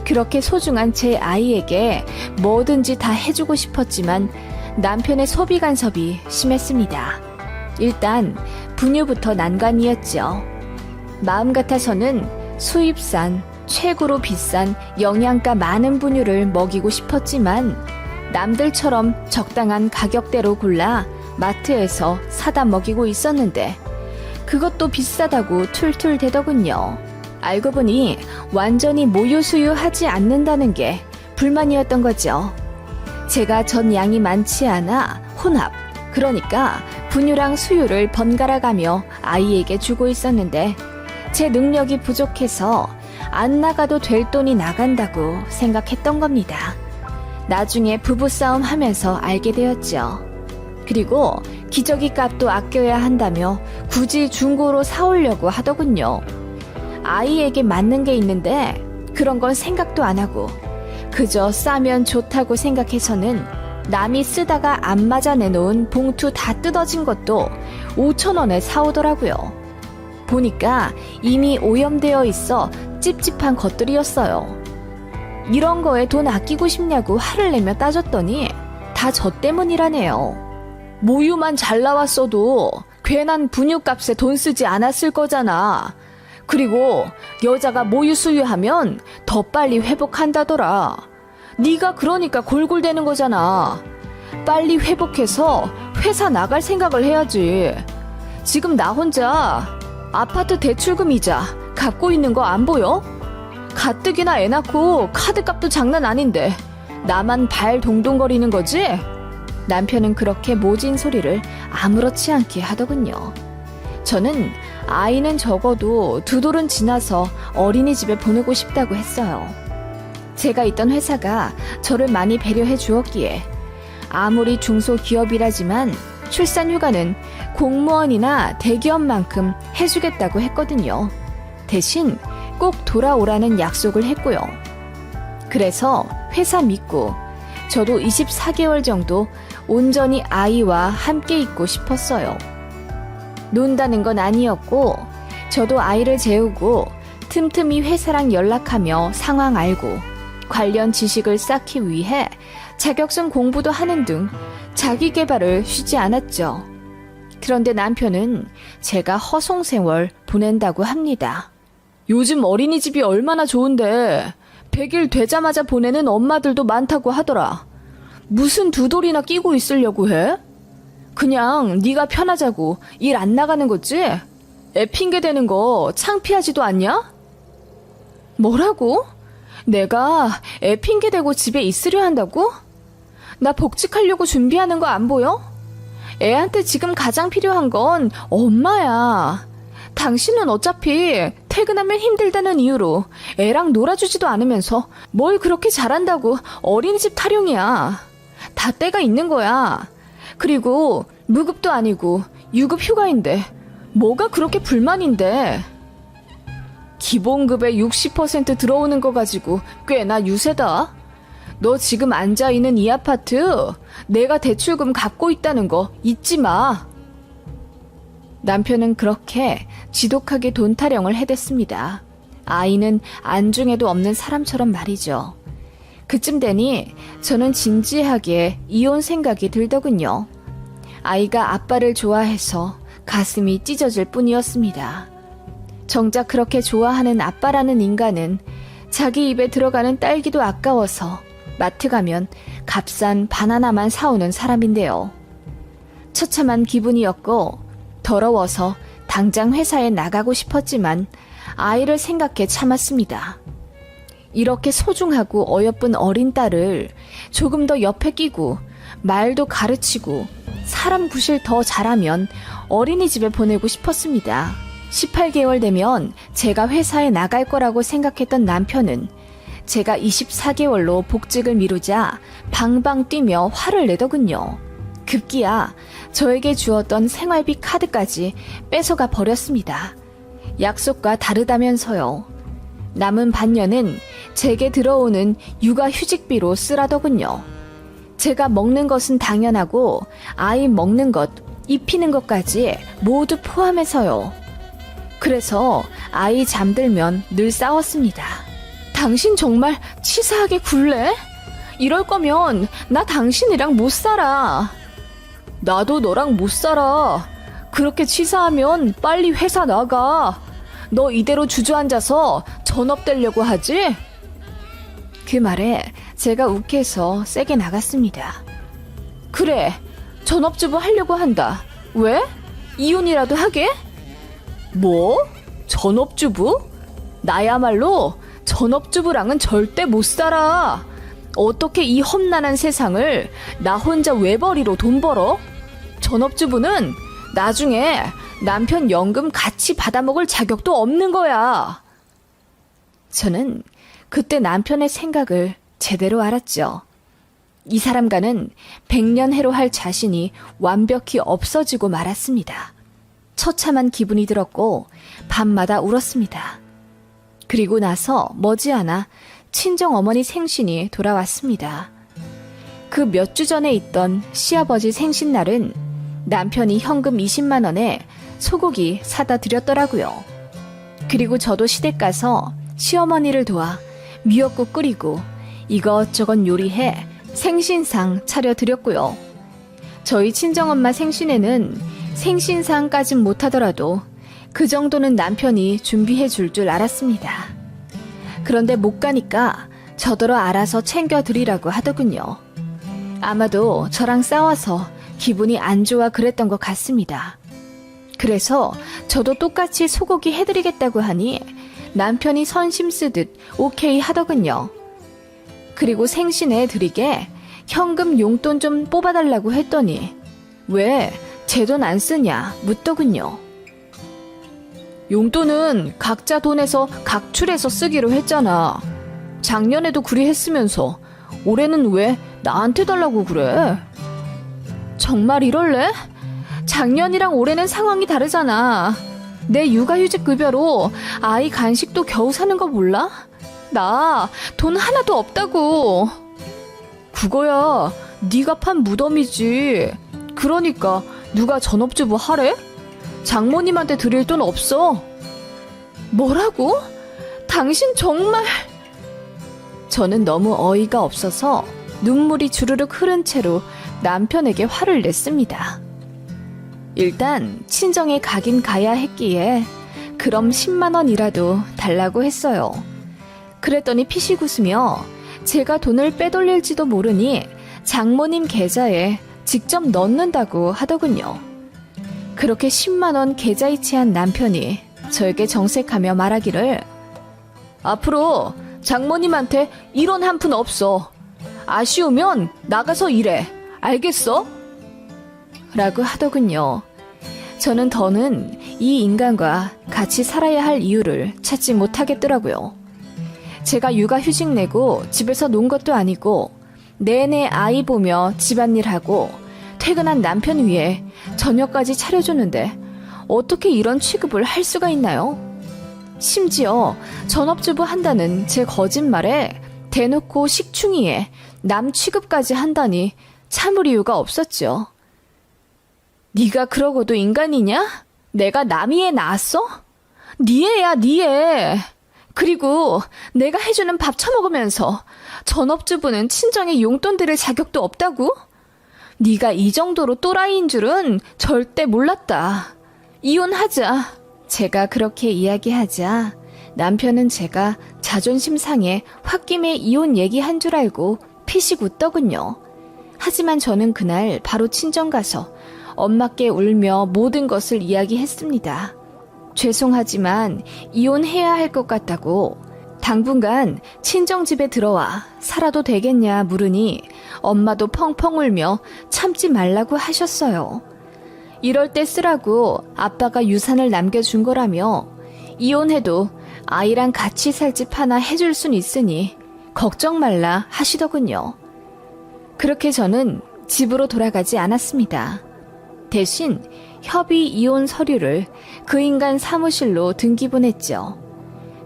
그렇게 소중한 제 아이에게 뭐든지 다 해주고 싶었지만 남편의 소비 간섭이 심했습니다. 일단 분유부터 난관이었죠. 마음 같아서는 수입산, 최고로 비싼 영양가 많은 분유를 먹이고 싶었지만 남들처럼 적당한 가격대로 골라 마트에서 사다 먹이고 있었는데 그것도 비싸다고 툴툴대더군요. 알고 보니 완전히 모유수유하지 않는다는 게 불만이었던 거죠. 제가 전 양이 많지 않아 혼합, 그러니까 분유랑 수유를 번갈아 가며 아이에게 주고 있었는데 제 능력이 부족해서 안 나가도 될 돈이 나간다고 생각했던 겁니다. 나중에 부부싸움 하면서 알게 되었죠. 그리고 기저귀 값도 아껴야 한다며 굳이 중고로 사오려고 하더군요. 아이에게 맞는 게 있는데 그런 건 생각도 안 하고 그저 싸면 좋다고 생각해서는 남이 쓰다가 안 맞아 내놓은 봉투 다 뜯어진 것도 5,000원에 사오더라고요. 보니까 이미 오염되어 있어 찝찝한 것들이었어요. 이런 거에 돈 아끼고 싶냐고 화를 내며 따졌더니 다 저 때문이라네요. 모유만 잘 나왔어도 괜한 분유값에 돈 쓰지 않았을 거잖아. 그리고 여자가 모유 수유하면 더 빨리 회복한다더라. 네가 그러니까 골골대는 거잖아. 빨리 회복해서 회사 나갈 생각을 해야지. 지금 나 혼자 아파트 대출금 이자 갚고 있는 거 안 보여? 가뜩이나 애 낳고 카드값도 장난 아닌데 나만 발 동동거리는 거지? 남편은 그렇게 모진 소리를 아무렇지 않게 하더군요. 저는 아이는 적어도 2돌은 지나서 어린이집에 보내고 싶다고 했어요. 제가 있던 회사가 저를 많이 배려해 주었기에 아무리 중소기업이라지만 출산휴가는 공무원이나 대기업만큼 해주겠다고 했거든요. 대신 꼭 돌아오라는 약속을 했고요. 그래서 회사 믿고 저도 24개월 정도 온전히 아이와 함께 있고 싶었어요. 논다는 건 아니었고 저도 아이를 재우고 틈틈이 회사랑 연락하며 상황 알고 관련 지식을 쌓기 위해 자격증 공부도 하는 등 자기 개발을 쉬지 않았죠. 그런데 남편은 제가 허송세월 보낸다고 합니다. 요즘 어린이집이 얼마나 좋은데 100일 되자마자 보내는 엄마들도 많다고 하더라. 무슨 2돌이나 끼고 있으려고 해? 그냥 네가 편하자고 일 안 나가는 거지? 애 핑계 대는 거 창피하지도 않냐? 뭐라고? 내가 애 핑계 대고 집에 있으려 한다고? 나 복직하려고 준비하는 거 안 보여? 애한테 지금 가장 필요한 건 엄마야. 당신은 어차피 퇴근하면 힘들다는 이유로 애랑 놀아주지도 않으면서 뭘 그렇게 잘한다고 어린이집 타령이야. 다 때가 있는 거야. 그리고 무급도 아니고 유급 휴가인데 뭐가 그렇게 불만인데. 기본급의 60% 들어오는 거 가지고 꽤나 유세다. 너 지금 앉아있는 이 아파트 내가 대출금 갚고 있다는 거 잊지 마. 남편은 그렇게 지독하게 돈 타령을 해댔습니다. 아이는 안중에도 없는 사람처럼 말이죠. 그쯤 되니 저는 진지하게 이혼 생각이 들더군요. 아이가 아빠를 좋아해서 가슴이 찢어질 뿐이었습니다. 정작 그렇게 좋아하는 아빠라는 인간은 자기 입에 들어가는 딸기도 아까워서 마트 가면 값싼 바나나만 사오는 사람인데요. 처참한 기분이었고 더러워서 당장 회사에 나가고 싶었지만 아이를 생각해 참았습니다. 이렇게 소중하고 어여쁜 어린 딸을 조금 더 옆에 끼고 말도 가르치고 사람 구실 더 잘하면 어린이집에 보내고 싶었습니다. 18개월 되면 제가 회사에 나갈 거라고 생각했던 남편은 제가 24개월로 복직을 미루자 방방 뛰며 화를 내더군요. 급기야 저에게 주었던 생활비 카드까지 뺏어가 버렸습니다. 약속과 다르다면서요. 남은 반년은 제게 들어오는 육아휴직비로 쓰라더군요. 제가 먹는 것은 당연하고 아이 먹는 것, 입히는 것까지 모두 포함해서요. 그래서 아이 잠들면 늘 싸웠습니다. 당신 정말 치사하게 굴래? 이럴 거면 나 당신이랑 못 살아. 나도 너랑 못 살아. 그렇게 치사하면 빨리 회사 나가. 너 이대로 주저앉아서 전업되려고 하지? 그 말에 제가 욱해서 세게 나갔습니다. 그래, 전업주부 하려고 한다. 왜? 이혼이라도 하게? 뭐? 전업주부? 나야말로 전업주부랑은 절대 못 살아. 어떻게 이 험난한 세상을 나 혼자 외벌이로 돈 벌어? 전업주부는 나중에 남편 연금 같이 받아먹을 자격도 없는 거야. 저는 그때 남편의 생각을 제대로 알았죠. 이 사람과는 100년 해로할 자신이 완벽히 없어지고 말았습니다. 처참한 기분이 들었고 밤마다 울었습니다. 그리고 나서 머지않아 친정어머니 생신이 돌아왔습니다. 그 몇 주 전에 있던 시아버지 생신날은 남편이 현금 20만 원에 소고기 사다 드렸더라고요. 그리고 저도 시댁 가서 시어머니를 도와 미역국 끓이고 이것저것 요리해 생신상 차려드렸고요. 저희 친정엄마 생신에는 생신상까진 못하더라도 그 정도는 남편이 준비해 줄 줄 알았습니다. 그런데 못 가니까 저더러 알아서 챙겨드리라고 하더군요. 아마도 저랑 싸워서 기분이 안 좋아 그랬던 것 같습니다. 그래서 저도 똑같이 소고기 해드리겠다고 하니 남편이 선심 쓰듯 오케이 하더군요. 그리고 생신에 드리게 현금 용돈 좀 뽑아달라고 했더니 왜 제 돈 안 쓰냐 묻더군요. 용돈은 각자 돈에서 각출해서 쓰기로 했잖아. 작년에도 그리 했으면서 올해는 왜 나한테 달라고 그래? 정말 이럴래? 작년이랑 올해는 상황이 다르잖아. 내 육아휴직 급여로 아이 간식도 겨우 사는 거 몰라? 나 돈 하나도 없다고. 그거야 네가 판 무덤이지. 그러니까 누가 전업주부 하래? 장모님한테 드릴 돈 없어. 뭐라고? 당신 정말... 저는 너무 어이가 없어서 눈물이 주르륵 흐른 채로 남편에게 화를 냈습니다. 일단 친정에 가긴 가야 했기에 그럼 10만 원이라도 달라고 했어요. 그랬더니 피식 웃으며 제가 돈을 빼돌릴지도 모르니 장모님 계좌에 직접 넣는다고 하더군요. 그렇게 10만 원 계좌이체한 남편이 저에게 정색하며 말하기를 앞으로 장모님한테 1원 한 푼 없어. 아쉬우면 나가서 일해. 알겠어? 라고 하더군요. 저는 더는 이 인간과 같이 살아야 할 이유를 찾지 못하겠더라고요. 제가 육아휴직 내고 집에서 논 것도 아니고 내내 아이 보며 집안일하고 퇴근한 남편 위에 저녁까지 차려주는데 어떻게 이런 취급을 할 수가 있나요? 심지어 전업주부 한다는 제 거짓말에 대놓고 식충이에 남 취급까지 한다니 참을 이유가 없었죠. 네가 그러고도 인간이냐? 내가 남이 애 낳았어? 네 애야, 네 애. 그리고 내가 해주는 밥 처먹으면서 전업주부는 친정에 용돈 드릴 자격도 없다고? 네가 이 정도로 또라이인 줄은 절대 몰랐다. 이혼하자. 제가 그렇게 이야기하자 남편은 제가 자존심 상해 홧김에 이혼 얘기한 줄 알고 피식 웃더군요. 하지만 저는 그날 바로 친정 가서 엄마께 울며 모든 것을 이야기했습니다. 죄송하지만 이혼해야 할 것 같다고 당분간 친정집에 들어와 살아도 되겠냐 물으니 엄마도 펑펑 울며 참지 말라고 하셨어요. 이럴 때 쓰라고 아빠가 유산을 남겨준 거라며 이혼해도 아이랑 같이 살 집 하나 해줄 순 있으니 걱정 말라 하시더군요. 그렇게 저는 집으로 돌아가지 않았습니다. 대신 협의 이혼 서류를 그 인간 사무실로 등기부냈죠.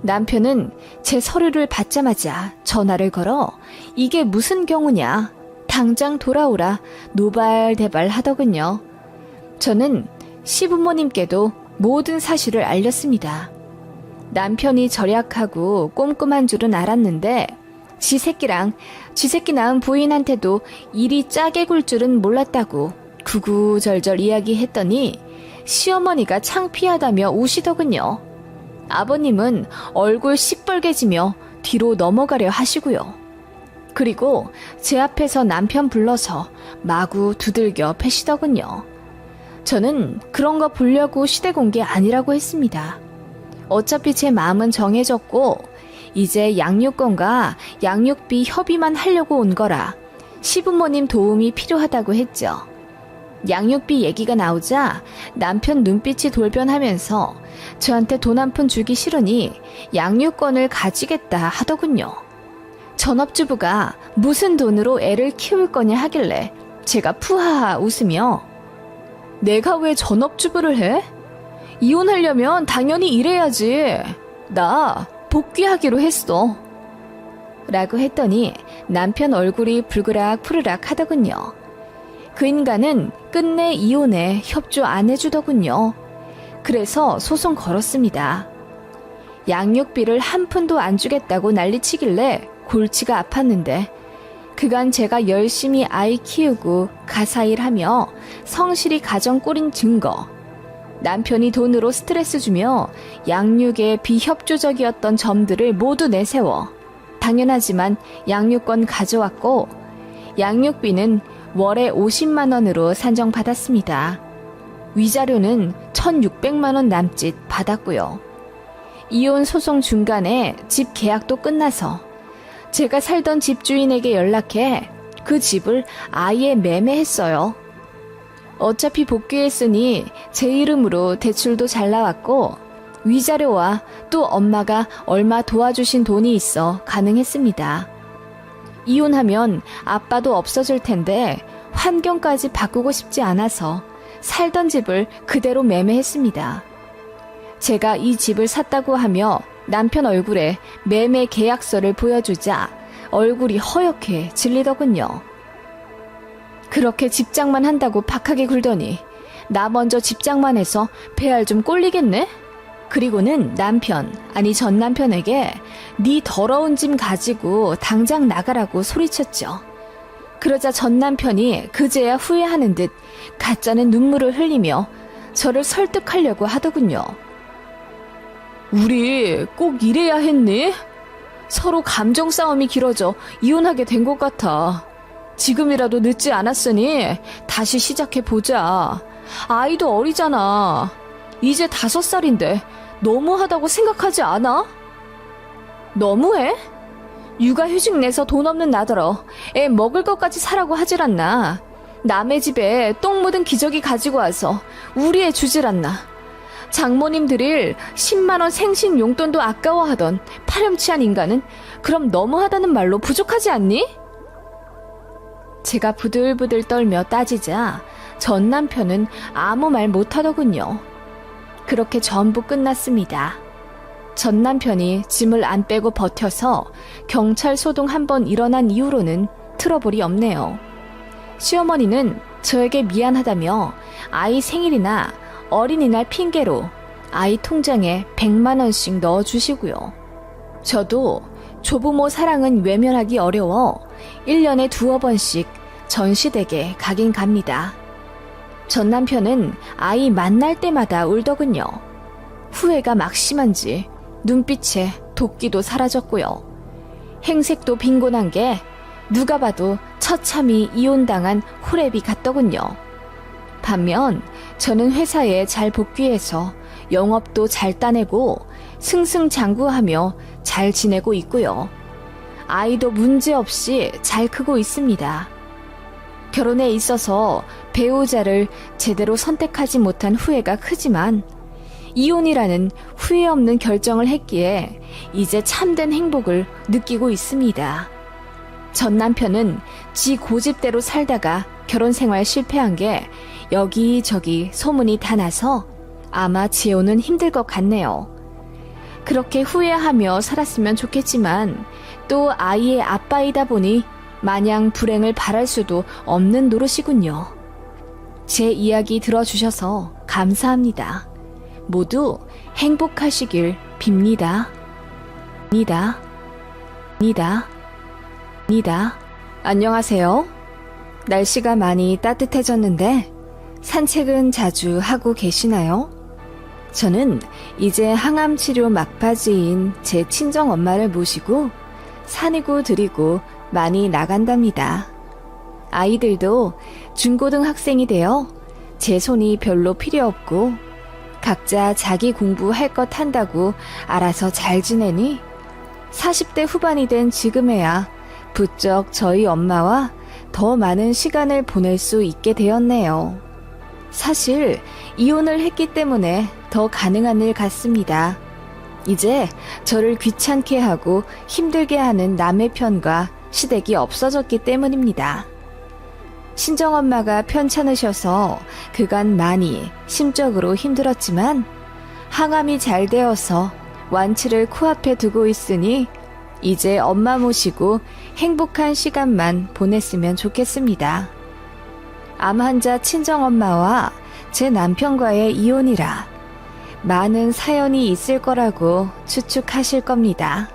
남편은 제 서류를 받자마자 전화를 걸어 이게 무슨 경우냐, 당장 돌아오라 노발대발 하더군요. 저는 시부모님께도 모든 사실을 알렸습니다. 남편이 절약하고 꼼꼼한 줄은 알았는데 지 새끼 낳은 부인한테도 일이 짜게 굴 줄은 몰랐다고 구구절절 이야기했더니 시어머니가 창피하다며 우시더군요. 아버님은 얼굴 시뻘개지며 뒤로 넘어가려 하시고요. 그리고 제 앞에서 남편 불러서 마구 두들겨 패시더군요. 저는 그런 거 보려고 시대건 게 아니라고 했습니다. 어차피 제 마음은 정해졌고 이제 양육권과 양육비 협의만 하려고 온 거라 시부모님 도움이 필요하다고 했죠. 양육비 얘기가 나오자 남편 눈빛이 돌변하면서 저한테 돈 한 푼 주기 싫으니 양육권을 가지겠다 하더군요. 전업주부가 무슨 돈으로 애를 키울 거냐 하길래 제가 푸하하 웃으며 내가 왜 전업주부를 해? 이혼하려면 당연히 일해야지. 나 복귀하기로 했어. 라고 했더니 남편 얼굴이 불그락 푸르락 하더군요. 그 인간은 끝내 이혼에 협조 안 해주더군요. 그래서 소송 걸었습니다. 양육비를 한 푼도 안 주겠다고 난리치길래 골치가 아팠는데 그간 제가 열심히 아이 키우고 가사일하며 성실히 가정 꾸린 증거, 남편이 돈으로 스트레스 주며 양육에 비협조적이었던 점들을 모두 내세워 당연하지만 양육권 가져왔고 양육비는 월에 50만 원으로 산정받았습니다. 위자료는 1,600만 원 남짓 받았고요. 이혼 소송 중간에 집 계약도 끝나서 제가 살던 집주인에게 연락해 그 집을 아예 매매했어요. 어차피 복귀했으니 제 이름으로 대출도 잘 나왔고 위자료와 또 엄마가 얼마 도와주신 돈이 있어 가능했습니다. 이혼하면 아빠도 없어질 텐데 환경까지 바꾸고 싶지 않아서 살던 집을 그대로 매매했습니다. 제가 이 집을 샀다고 하며 남편 얼굴에 매매 계약서를 보여주자 얼굴이 허옇게 질리더군요. 그렇게 집장만 한다고 박하게 굴더니 나 먼저 집장만 해서 배알 좀 꼴리겠네? 그리고는 전 남편에게 네 더러운 짐 가지고 당장 나가라고 소리쳤죠. 그러자 전 남편이 그제야 후회하는 듯 가짜는 눈물을 흘리며 저를 설득하려고 하더군요. 우리 꼭 이래야 했니? 서로 감정 싸움이 길어져 이혼하게 된 것 같아. 지금이라도 늦지 않았으니 다시 시작해보자. 아이도 어리잖아. 이제 5살인데 너무하다고 생각하지 않아? 너무해? 육아휴직 내서 돈 없는 나더러 애 먹을 것까지 사라고 하질 않나. 남의 집에 똥 묻은 기저귀 가지고 와서 우리 애 주질 않나. 장모님 드릴 10만 원 생신 용돈도 아까워하던 파렴치한 인간은 그럼 너무하다는 말로 부족하지 않니? 제가 부들부들 떨며 따지자 전 남편은 아무 말 못하더군요. 그렇게 전부 끝났습니다. 전 남편이 짐을 안 빼고 버텨서 경찰 소동 한 번 일어난 이후로는 트러블이 없네요. 시어머니는 저에게 미안하다며 아이 생일이나 어린이날 핑계로 아이 통장에 100만 원씩 넣어주시고요. 저도 조부모 사랑은 외면하기 어려워 1년에 2-3번씩 전시댁에 가긴 갑니다. 전 남편은 아이 만날 때마다 울더군요. 후회가 막심한지 눈빛에 도끼도 사라졌고요. 행색도 빈곤한 게 누가 봐도 처참히 이혼당한 호래비 같더군요. 반면 저는 회사에 잘 복귀해서 영업도 잘 따내고 승승장구하며 잘 지내고 있고요. 아이도 문제없이 잘 크고 있습니다. 결혼에 있어서 배우자를 제대로 선택하지 못한 후회가 크지만 이혼이라는 후회 없는 결정을 했기에 이제 참된 행복을 느끼고 있습니다. 전 남편은 지 고집대로 살다가 결혼 생활 실패한 게 여기저기 소문이 다 나서 아마 재혼은 힘들 것 같네요. 그렇게 후회하며 살았으면 좋겠지만 또 아이의 아빠이다 보니 마냥 불행을 바랄 수도 없는 노릇이군요. 제 이야기 들어주셔서 감사합니다. 모두 행복하시길 빕니다. 안녕하세요. 날씨가 많이 따뜻해졌는데 산책은 자주 하고 계시나요? 저는 이제 항암 치료 막바지인 제 친정 엄마를 모시고 산이고 들이고 많이 나간답니다. 아이들도 중고등학생이 되어 제 손이 별로 필요 없고 각자 자기 공부할 것 한다고 알아서 잘 지내니 40대 후반이 된 지금에야 부쩍 저희 엄마와 더 많은 시간을 보낼 수 있게 되었네요. 사실 이혼을 했기 때문에 더 가능한 일 같습니다. 이제 저를 귀찮게 하고 힘들게 하는 남의 편과 시댁이 없어졌기 때문입니다. 친정엄마가 편찮으셔서 그간 많이 심적으로 힘들었지만 항암이 잘 되어서 완치를 코앞에 두고 있으니 이제 엄마 모시고 행복한 시간만 보냈으면 좋겠습니다. 암 환자 친정엄마와 제 남편과의 이혼이라 많은 사연이 있을 거라고 추측하실 겁니다.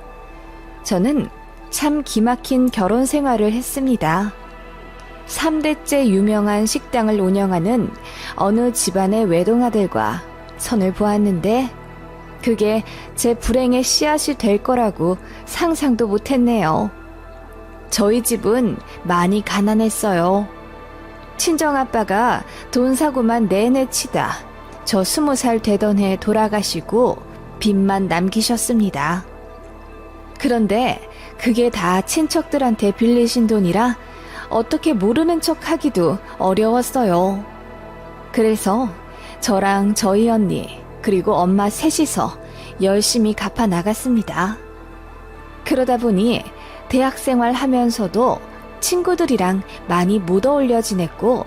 저는 참 기막힌 결혼 생활을 했습니다. 3대째 유명한 식당을 운영하는 어느 집안의 외동아들과 선을 보았는데 그게 제 불행의 씨앗이 될 거라고 상상도 못했네요. 저희 집은 많이 가난했어요. 친정아빠가 돈 사고만 내내 치다 저 20살 되던 해 돌아가시고 빚만 남기셨습니다. 그런데 그게 다 친척들한테 빌리신 돈이라 어떻게 모르는 척 하기도 어려웠어요. 그래서 저랑 저희 언니 그리고 엄마 셋이서 열심히 갚아 나갔습니다. 그러다 보니 대학생활 하면서도 친구들이랑 많이 못 어울려 지냈고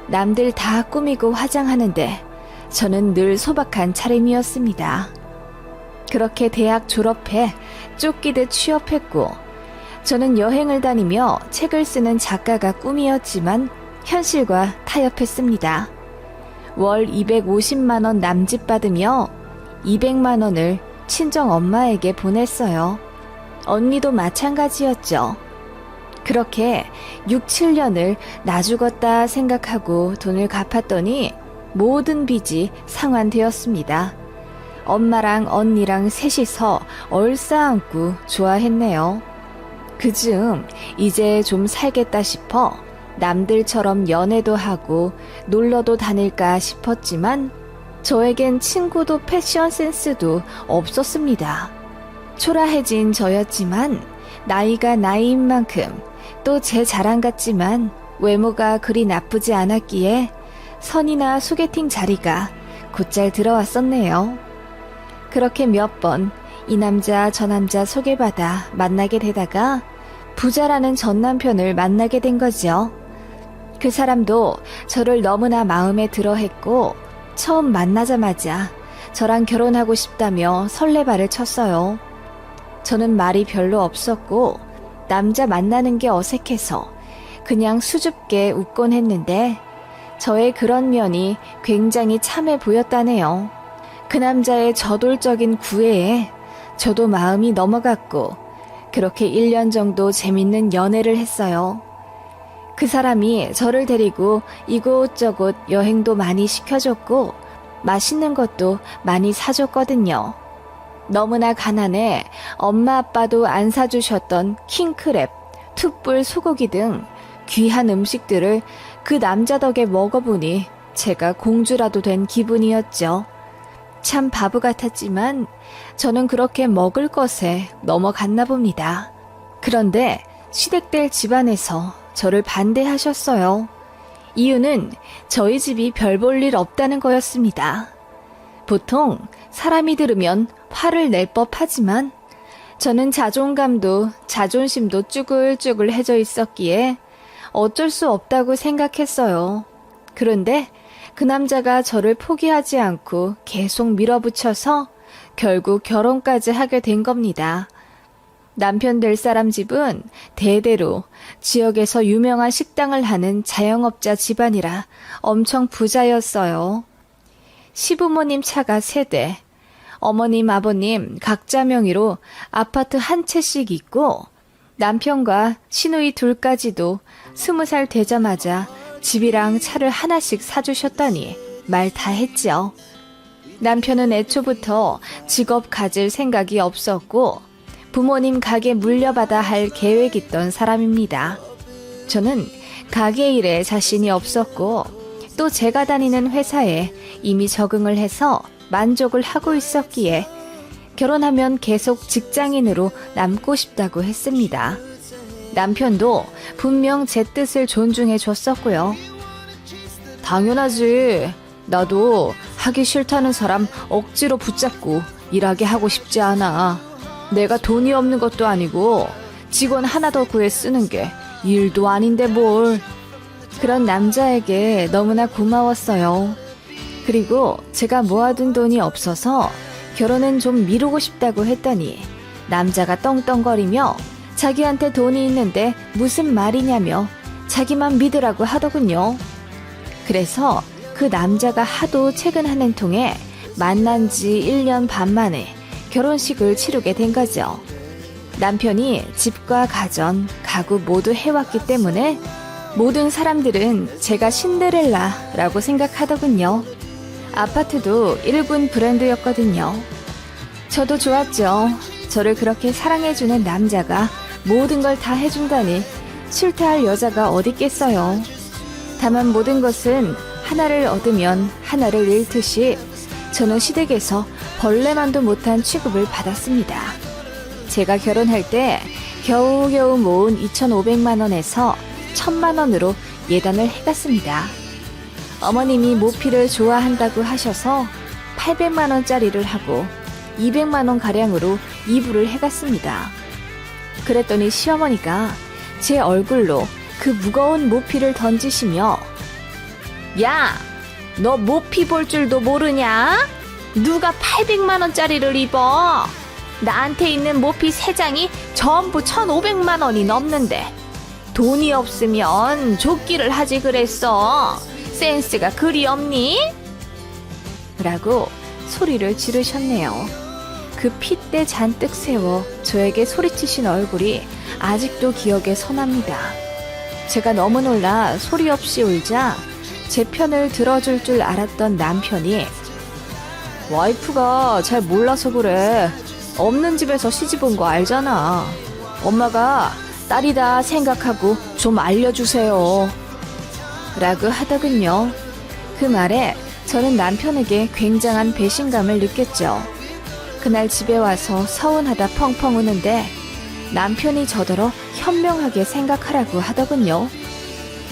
남들 다 꾸미고 화장하는데 저는 늘 소박한 차림이었습니다. 그렇게 대학 졸업해 쫓기듯 취업했고 저는 여행을 다니며 책을 쓰는 작가가 꿈이었지만 현실과 타협했습니다. 월 250만 원 남집 받으며 200만 원을 친정 엄마에게 보냈어요. 언니도 마찬가지였죠. 그렇게 6, 7년을 나 죽었다 생각하고 돈을 갚았더니 모든 빚이 상환되었습니다. 엄마랑 언니랑 셋이서 얼싸안고 좋아했네요. 그중 이제 좀 살겠다 싶어 남들처럼 연애도 하고 놀러도 다닐까 싶었지만 저에겐 친구도 패션 센스도 없었습니다. 초라해진 저였지만 나이가 나이인 만큼 또 제 자랑 같지만 외모가 그리 나쁘지 않았기에 선이나 소개팅 자리가 곧잘 들어왔었네요. 그렇게 몇 번 이 남자 저 남자 소개받아 만나게 되다가 부자라는 전 남편을 만나게 된 거죠. 그 사람도 저를 너무나 마음에 들어 했고 처음 만나자마자 저랑 결혼하고 싶다며 설레발을 쳤어요. 저는 말이 별로 없었고 남자 만나는 게 어색해서 그냥 수줍게 웃곤 했는데 저의 그런 면이 굉장히 참해 보였다네요. 그 남자의 저돌적인 구애에 저도 마음이 넘어갔고 그렇게 1년 정도 재밌는 연애를 했어요. 그 사람이 저를 데리고 이곳저곳 여행도 많이 시켜줬고 맛있는 것도 많이 사줬거든요. 너무나 가난해 엄마 아빠도 안 사주셨던 킹크랩, 툭불 소고기 등 귀한 음식들을 그 남자 덕에 먹어보니 제가 공주라도 된 기분이었죠. 참 바보 같았지만 저는 그렇게 먹을 것에 넘어갔나 봅니다. 그런데 시댁들 집안에서 저를 반대하셨어요. 이유는 저희 집이 별 볼 일 없다는 거였습니다. 보통 사람이 들으면 화를 낼 법하지만 저는 자존감도 자존심도 쭈글쭈글해져 있었기에 어쩔 수 없다고 생각했어요. 그런데 그 남자가 저를 포기하지 않고 계속 밀어붙여서 결국 결혼까지 하게 된 겁니다. 남편 될 사람 집은 대대로 지역에서 유명한 식당을 하는 자영업자 집안이라 엄청 부자였어요. 시부모님 차가 3대, 어머님, 아버님 각자 명의로 아파트 한 채씩 있고 남편과 시누이 둘까지도 20살 되자마자 집이랑 차를 하나씩 사주셨다니 말 다 했죠. 남편은 애초부터 직업 가질 생각이 없었고 부모님 가게 물려받아 할 계획이 있던 사람입니다. 저는 가게 일에 자신이 없었고 또 제가 다니는 회사에 이미 적응을 해서 만족을 하고 있었기에 결혼하면 계속 직장인으로 남고 싶다고 했습니다. 남편도 분명 제 뜻을 존중해 줬었고요. 당연하지. 나도 하기 싫다는 사람 억지로 붙잡고 일하게 하고 싶지 않아. 내가 돈이 없는 것도 아니고 직원 하나 더 구해 쓰는 게 일도 아닌데 뭘. 그런 남자에게 너무나 고마웠어요. 그리고 제가 모아둔 돈이 없어서 결혼은 좀 미루고 싶다고 했더니 남자가 떵떵거리며 자기한테 돈이 있는데 무슨 말이냐며 자기만 믿으라고 하더군요. 그래서 그 남자가 하도 책은 한 통에 만난 지 1년 반 만에 결혼식을 치르게 된 거죠. 남편이 집과 가전, 가구 모두 해왔기 때문에 모든 사람들은 제가 신데렐라라고 생각하더군요. 아파트도 1군 브랜드였거든요. 저도 좋았죠. 저를 그렇게 사랑해주는 남자가 모든 걸 다 해준다니 싫다 할 여자가 어딨겠어요. 다만 모든 것은 하나를 얻으면 하나를 잃듯이 저는 시댁에서 벌레만도 못한 취급을 받았습니다. 제가 결혼할 때 겨우겨우 모은 2,500만 원에서 1,000만 원으로 예단을 해갔습니다. 어머님이 모피를 좋아한다고 하셔서 800만 원짜리를 하고 200만 원 가량으로 이부를 해갔습니다. 그랬더니 시어머니가 제 얼굴로 그 무거운 모피를 던지시며 야! 너 모피 볼 줄도 모르냐? 누가 800만 원짜리를 입어? 나한테 있는 모피 3장이 전부 1,500만 원이 넘는데 돈이 없으면 줬기를 하지 그랬어. 센스가 그리 없니? 라고 소리를 지르셨네요. 그 핏대 잔뜩 세워 저에게 소리치신 얼굴이 아직도 기억에 선합니다. 제가 너무 놀라 소리 없이 울자 제 편을 들어줄 줄 알았던 남편이 와이프가 잘 몰라서 그래. 없는 집에서 시집 온 거 알잖아. 엄마가 딸이다 생각하고 좀 알려주세요. 라고 하더군요. 그 말에 저는 남편에게 굉장한 배신감을 느꼈죠. 그날 집에 와서 서운하다 펑펑 우는데 남편이 저더러 현명하게 생각하라고 하더군요.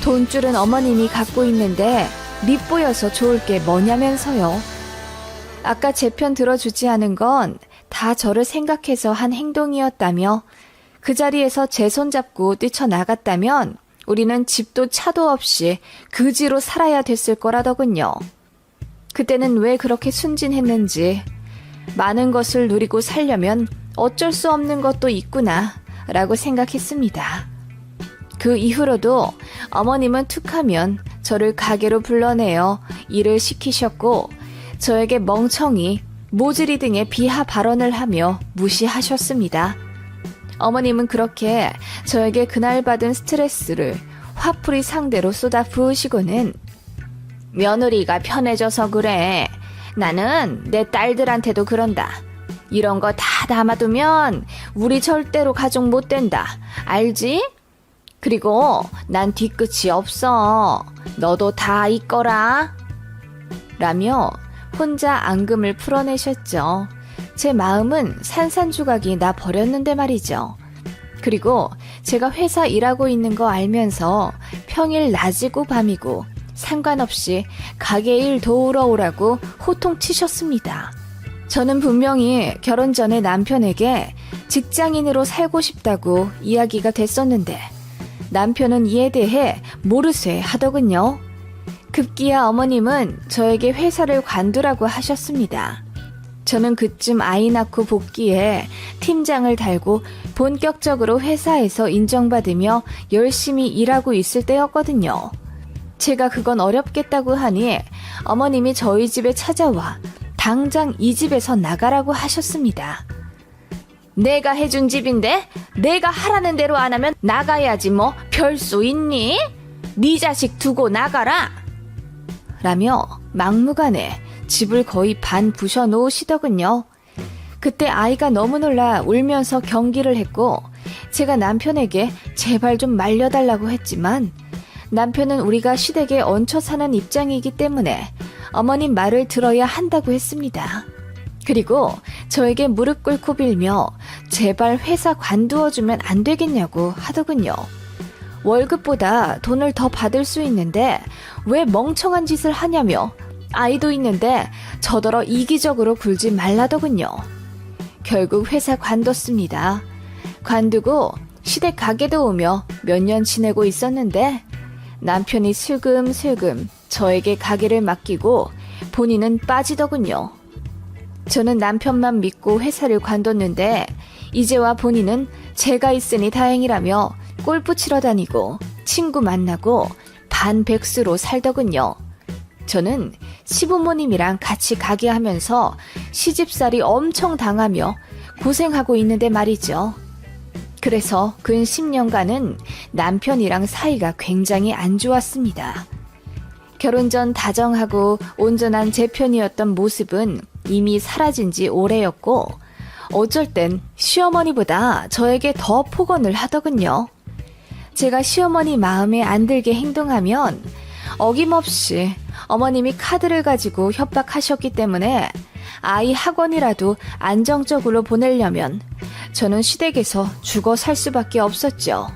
돈줄은 어머님이 갖고 있는데 밉보여서 좋을 게 뭐냐면서요. 아까 제 편 들어주지 않은 건 다 저를 생각해서 한 행동이었다며 그 자리에서 제 손잡고 뛰쳐나갔다면 우리는 집도 차도 없이 그지로 살아야 됐을 거라더군요. 그때는 왜 그렇게 순진했는지 많은 것을 누리고 살려면 어쩔 수 없는 것도 있구나 라고 생각했습니다. 그 이후로도 어머님은 툭하면 저를 가게로 불러내어 일을 시키셨고 저에게 멍청이, 모질이 등의 비하 발언을 하며 무시하셨습니다. 어머님은 그렇게 저에게 그날 받은 스트레스를 화풀이 상대로 쏟아 부으시고는 며느리가 편해져서 그래. 나는 내 딸들한테도 그런다. 이런 거 다 담아두면 우리 절대로 가족 못 된다. 알지? 그리고 난 뒤끝이 없어. 너도 다 있거라. 라며 혼자 앙금을 풀어내셨죠. 제 마음은 산산조각이 나 버렸는데 말이죠. 그리고 제가 회사 일하고 있는 거 알면서 평일 낮이고 밤이고 상관없이 가게 일 도우러 오라고 호통치셨습니다. 저는 분명히 결혼 전에 남편에게 직장인으로 살고 싶다고 이야기가 됐었는데 남편은 이에 대해 모르쇠 하더군요. 급기야 어머님은 저에게 회사를 관두라고 하셨습니다. 저는 그쯤 아이 낳고 복귀해 팀장을 달고 본격적으로 회사에서 인정받으며 열심히 일하고 있을 때였거든요. 제가 그건 어렵겠다고 하니 어머님이 저희 집에 찾아와 당장 이 집에서 나가라고 하셨습니다. 내가 해준 집인데 내가 하라는 대로 안 하면 나가야지 뭐 별 수 있니? 네 자식 두고 나가라! 라며 막무가내 집을 거의 반 부셔 놓으시더군요. 그때 아이가 너무 놀라 울면서 경기를 했고 제가 남편에게 제발 좀 말려달라고 했지만 남편은 우리가 시댁에 얹혀 사는 입장이기 때문에 어머님 말을 들어야 한다고 했습니다. 그리고 저에게 무릎 꿇고 빌며 제발 회사 관두어주면 안 되겠냐고 하더군요. 월급보다 돈을 더 받을 수 있는데 왜 멍청한 짓을 하냐며 아이도 있는데 저더러 이기적으로 굴지 말라더군요. 결국 회사 관뒀습니다. 관두고 시댁 가게도 오며 몇 년 지내고 있었는데 남편이 슬금슬금 저에게 가게를 맡기고 본인은 빠지더군요. 저는 남편만 믿고 회사를 관뒀는데 이제와 본인은 제가 있으니 다행이라며 골프 치러 다니고 친구 만나고 반백수로 살더군요. 저는 시부모님이랑 같이 가게 하면서 시집살이 엄청 당하며 고생하고 있는데 말이죠. 그래서 근 10년간은 남편이랑 사이가 굉장히 안 좋았습니다. 결혼 전 다정하고 온전한 제 편이었던 모습은 이미 사라진 지 오래였고 어쩔 땐 시어머니보다 저에게 더 폭언을 하더군요. 제가 시어머니 마음에 안 들게 행동하면 어김없이 어머님이 카드를 가지고 협박하셨기 때문에 아이 학원이라도 안정적으로 보내려면 저는 시댁에서 죽어 살 수밖에 없었죠.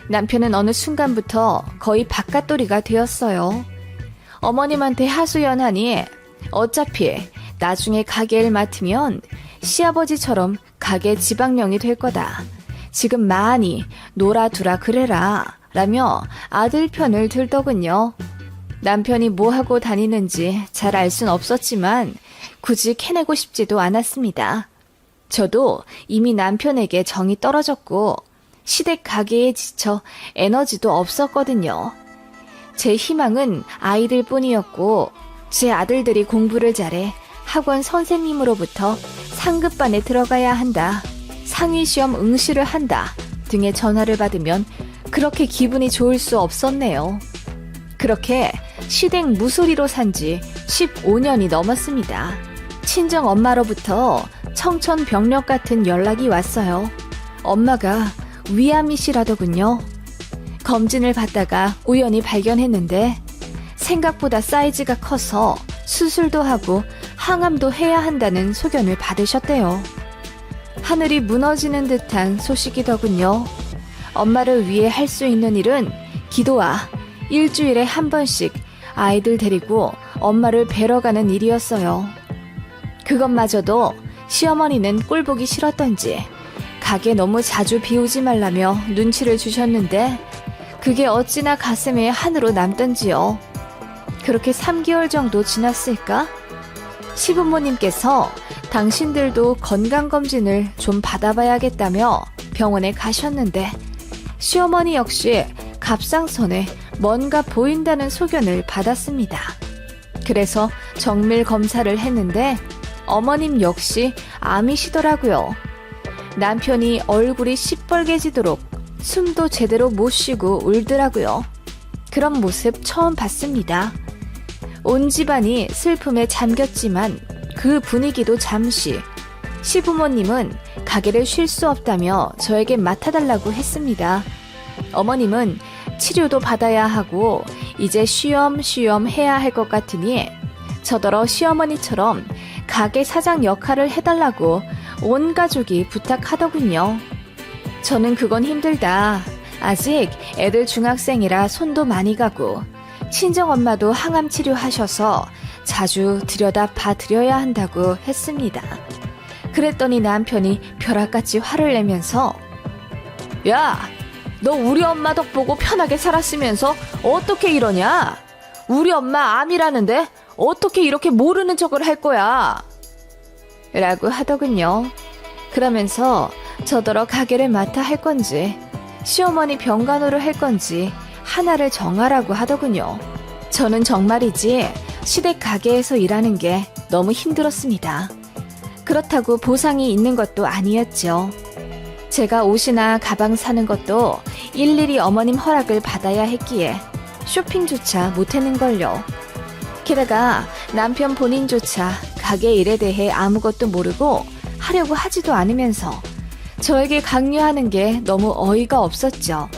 남편은 어느 순간부터 거의 바깥돌이가 되었어요. 어머님한테 하소연하니 어차피 나중에 가게를 맡으면 시아버지처럼 가게 지방령이 될 거다. 지금 많이 놀아두라 그래라 라며 아들 편을 들더군요. 남편이 뭐하고 다니는지 잘 알 순 없었지만 굳이 캐내고 싶지도 않았습니다. 저도 이미 남편에게 정이 떨어졌고 시댁 가게에 지쳐 에너지도 없었거든요. 제 희망은 아이들 뿐이었고 제 아들들이 공부를 잘해 학원 선생님으로부터 상급반에 들어가야 한다, 상위시험 응시를 한다 등의 전화를 받으면 그렇게 기분이 좋을 수 없었네요. 그렇게 시댁 무소리로 산 지 15년이 넘었습니다. 친정 엄마로부터 청천벽력 같은 연락이 왔어요. 엄마가 위암이시라더군요. 검진을 받다가 우연히 발견했는데 생각보다 사이즈가 커서 수술도 하고 항암도 해야 한다는 소견을 받으셨대요. 하늘이 무너지는 듯한 소식이더군요. 엄마를 위해 할 수 있는 일은 기도와 일주일에 한 번씩 아이들 데리고 엄마를 뵈러 가는 일이었어요. 그것마저도 시어머니는 꼴보기 싫었던지 가게 너무 자주 비우지 말라며 눈치를 주셨는데 그게 어찌나 가슴에 한으로 남던지요. 그렇게 3개월 정도 지났을까? 시부모님께서 당신들도 건강검진을 좀 받아봐야겠다며 병원에 가셨는데 시어머니 역시 갑상선에 뭔가 보인다는 소견을 받았습니다. 그래서 정밀 검사를 했는데 어머님 역시 암이시더라고요. 남편이 얼굴이 시뻘개지도록 숨도 제대로 못 쉬고 울더라고요. 그런 모습 처음 봤습니다. 온 집안이 슬픔에 잠겼지만 그 분위기도 잠시 시부모님은 가게를 쉴 수 없다며 저에게 맡아달라고 했습니다. 어머님은 치료도 받아야 하고 이제 쉬엄쉬엄 해야 할 것 같으니 저더러 시어머니처럼 가게 사장 역할을 해달라고 온 가족이 부탁하더군요. 저는 그건 힘들다. 아직 애들 중학생이라 손도 많이 가고 친정엄마도 항암 치료하셔서 자주 들여다 봐드려야 한다고 했습니다. 그랬더니 남편이 벼락같이 화를 내면서 야, 너 우리 엄마 덕 보고 편하게 살았으면서 어떻게 이러냐? 우리 엄마 암이라는데 어떻게 이렇게 모르는 척을 할 거야? 라고 하더군요. 그러면서 저더러 가게를 맡아 할 건지 시어머니 병간호를 할 건지 하나를 정하라고 하더군요. 저는 정말이지 시댁 가게에서 일하는 게 너무 힘들었습니다. 그렇다고 보상이 있는 것도 아니었죠. 제가 옷이나 가방 사는 것도 일일이 어머님 허락을 받아야 했기에 쇼핑조차 못했는걸요. 게다가 남편 본인조차 가게 일에 대해 아무것도 모르고 하려고 하지도 않으면서 저에게 강요하는 게 너무 어이가 없었죠.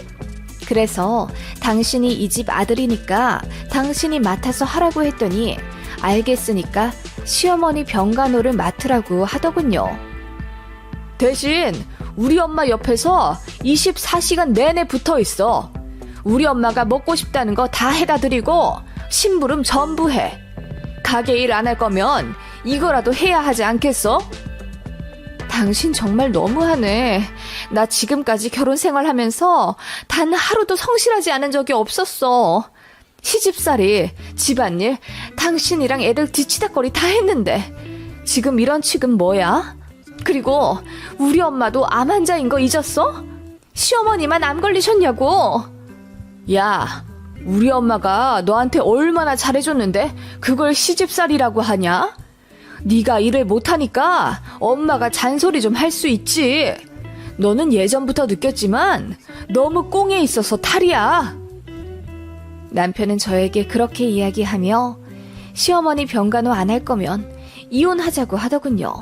그래서 당신이 이 집 아들이니까 당신이 맡아서 하라고 했더니 알겠으니까 시어머니 병간호를 맡으라고 하더군요. 대신 우리 엄마 옆에서 24시간 내내 붙어 있어. 우리 엄마가 먹고 싶다는 거 다 해다 드리고 심부름 전부 해. 가게 일 안 할 거면 이거라도 해야 하지 않겠어? 당신 정말 너무하네. 나 지금까지 결혼 생활하면서 단 하루도 성실하지 않은 적이 없었어. 시집살이, 집안일, 당신이랑 애들 뒤치다거리 다 했는데 지금 이런 취급 뭐야? 그리고 우리 엄마도 암 환자인 거 잊었어? 시어머니만 암 걸리셨냐고. 야, 우리 엄마가 너한테 얼마나 잘해줬는데 그걸 시집살이라고 하냐? 네가 일을 못하니까 엄마가 잔소리 좀 할 수 있지. 너는 예전부터 느꼈지만 너무 꽁에 있어서 탈이야. 남편은 저에게 그렇게 이야기하며 시어머니 병간호 안 할 거면 이혼하자고 하더군요.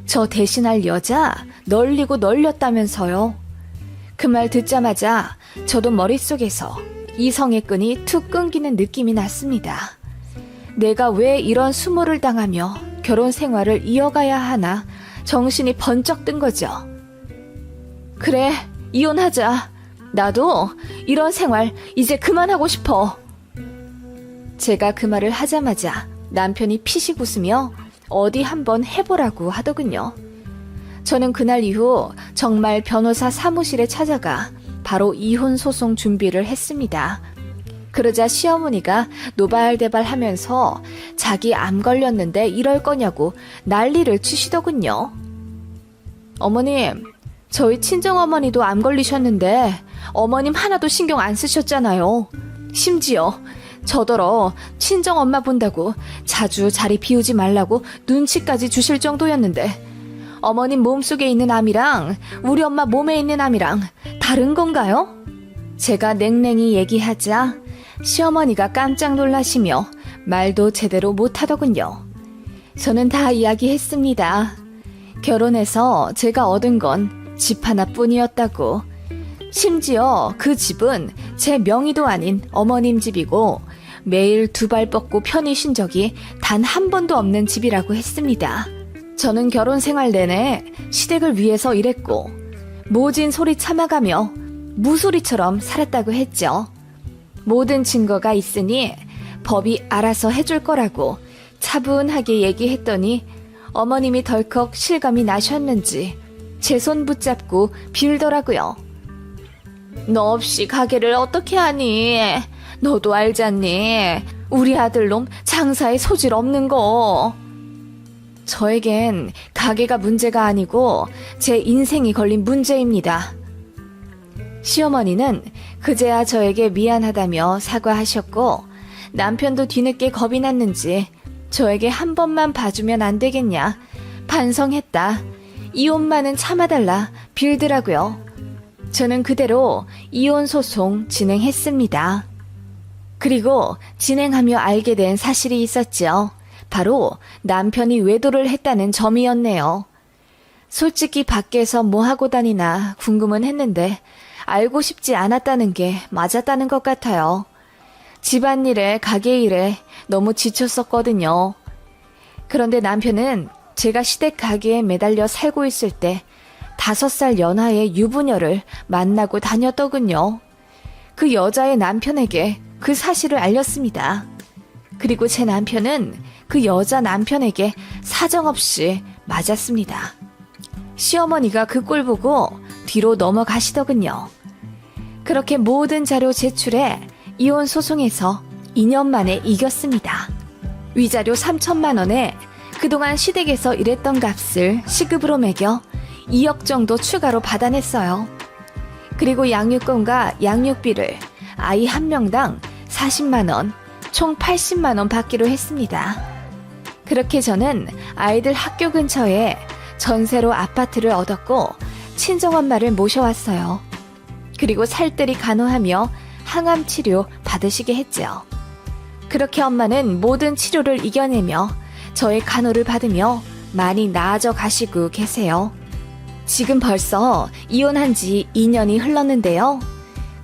저 대신할 여자 널리고 널렸다면서요. 그 말 듣자마자 저도 머릿속에서 이성의 끈이 툭 끊기는 느낌이 났습니다. 내가 왜 이런 수모를 당하며 결혼 생활을 이어가야 하나 정신이 번쩍 든 거죠. 그래, 이혼하자. 나도 이런 생활 이제 그만하고 싶어. 제가 그 말을 하자마자 남편이 피식 웃으며 어디 한번 해보라고 하더군요. 저는 그날 이후 정말 변호사 사무실에 찾아가 바로 이혼 소송 준비를 했습니다. 그러자 시어머니가 노발대발하면서 자기 암 걸렸는데 이럴 거냐고 난리를 치시더군요. 어머님, 저희 친정어머니도 암 걸리셨는데 어머님 하나도 신경 안 쓰셨잖아요. 심지어 저더러 친정엄마 본다고 자주 자리 비우지 말라고 눈치까지 주실 정도였는데 어머님 몸속에 있는 암이랑 우리 엄마 몸에 있는 암이랑 다른 건가요? 제가 냉랭히 얘기하자 시어머니가 깜짝 놀라시며 말도 제대로 못하더군요. 저는 다 이야기했습니다. 결혼해서 제가 얻은 건 집 하나뿐이었다고. 심지어 그 집은 제 명의도 아닌 어머님 집이고 매일 두 발 뻗고 편히 쉰 적이 단 한 번도 없는 집이라고 했습니다. 저는 결혼 생활 내내 시댁을 위해서 일했고 모진 소리 참아가며 무소리처럼 살았다고 했죠. 모든 증거가 있으니 법이 알아서 해줄 거라고 차분하게 얘기했더니 어머님이 덜컥 실감이 나셨는지 제 손 붙잡고 빌더라고요. 너 없이 가게를 어떻게 하니? 너도 알잖니? 우리 아들놈 장사에 소질 없는 거. 저에겐 가게가 문제가 아니고 제 인생이 걸린 문제입니다. 시어머니는 그제야 저에게 미안하다며 사과하셨고 남편도 뒤늦게 겁이 났는지 저에게 한 번만 봐주면 안 되겠냐 반성했다. 이혼만은 참아달라 빌더라고요. 저는 그대로 이혼 소송 진행했습니다. 그리고 진행하며 알게 된 사실이 있었죠. 바로 남편이 외도를 했다는 점이었네요. 솔직히 밖에서 뭐 하고 다니나 궁금은 했는데 알고 싶지 않았다는 게 맞았다는 것 같아요. 집안일에 가게일에 너무 지쳤었거든요. 그런데 남편은 제가 시댁 가게에 매달려 살고 있을 때 5살 연하의 유부녀를 만나고 다녔더군요. 그 여자의 남편에게 그 사실을 알렸습니다. 그리고 제 남편은 그 여자 남편에게 사정없이 맞았습니다. 시어머니가 그 꼴 보고 뒤로 넘어가시더군요. 그렇게 모든 자료 제출해 이혼 소송에서 2년 만에 이겼습니다. 위자료 3천만 원에 그동안 시댁에서 일했던 값을 시급으로 매겨 2억 정도 추가로 받아냈어요. 그리고 양육권과 양육비를 아이 한 명당 40만 원, 총 80만 원 받기로 했습니다. 그렇게 저는 아이들 학교 근처에 전세로 아파트를 얻었고 친정엄마를 모셔왔어요. 그리고 살뜰히 간호하며 항암 치료 받으시게 했죠. 그렇게 엄마는 모든 치료를 이겨내며 저의 간호를 받으며 많이 나아져 가시고 계세요. 지금 벌써 이혼한 지 2년이 흘렀는데요.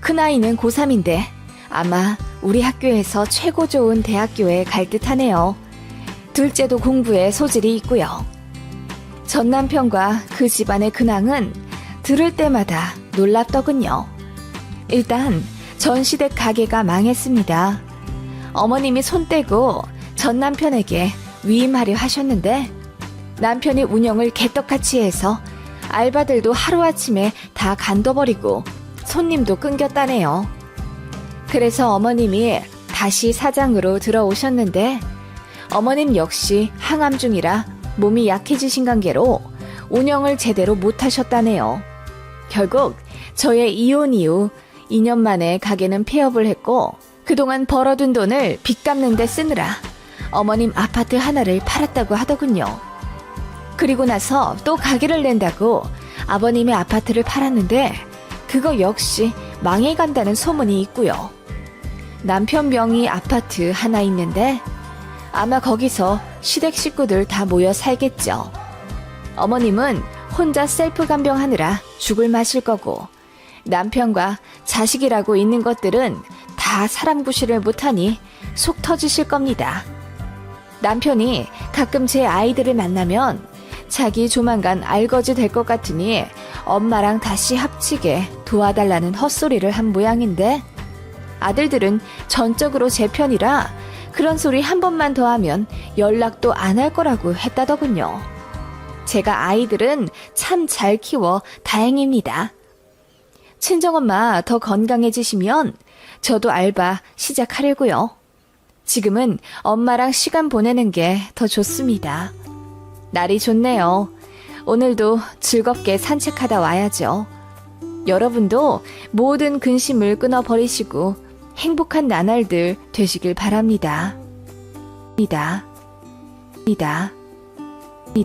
큰아이는 고3인데 아마 우리 학교에서 최고 좋은 대학교에 갈 듯하네요. 둘째도 공부에 소질이 있고요. 전 남편과 그 집안의 근황은 들을 때마다 놀랍더군요. 일단 전 시댁 가게가 망했습니다. 어머님이 손 떼고 전 남편에게 위임하려 하셨는데 남편이 운영을 개떡같이 해서 알바들도 하루아침에 다 간둬버리고 손님도 끊겼다네요. 그래서 어머님이 다시 사장으로 들어오셨는데 어머님 역시 항암 중이라 몸이 약해지신 관계로 운영을 제대로 못하셨다네요. 결국 저의 이혼 이후 2년 만에 가게는 폐업을 했고 그동안 벌어둔 돈을 빚 갚는 데 쓰느라 어머님 아파트 하나를 팔았다고 하더군요. 그리고 나서 또 가게를 낸다고 아버님의 아파트를 팔았는데 그거 역시 망해간다는 소문이 있고요. 남편 명의 아파트 하나 있는데 아마 거기서 시댁 식구들 다 모여 살겠죠. 어머님은 혼자 셀프 간병하느라 죽을 마실 거고 남편과 자식이라고 있는 것들은 다 사람 구실을 못하니 속 터지실 겁니다. 남편이 가끔 제 아이들을 만나면 자기 조만간 알거지 될 것 같으니 엄마랑 다시 합치게 도와달라는 헛소리를 한 모양인데 아들들은 전적으로 제 편이라 그런 소리 한 번만 더 하면 연락도 안 할 거라고 했다더군요. 제가 아이들은 참 잘 키워 다행입니다. 친정엄마 더 건강해지시면 저도 알바 시작하려고요. 지금은 엄마랑 시간 보내는 게 더 좋습니다. 날이 좋네요. 오늘도 즐겁게 산책하다 와야죠. 여러분도 모든 근심을 끊어버리시고 행복한 나날들 되시길 바랍니다. 이다.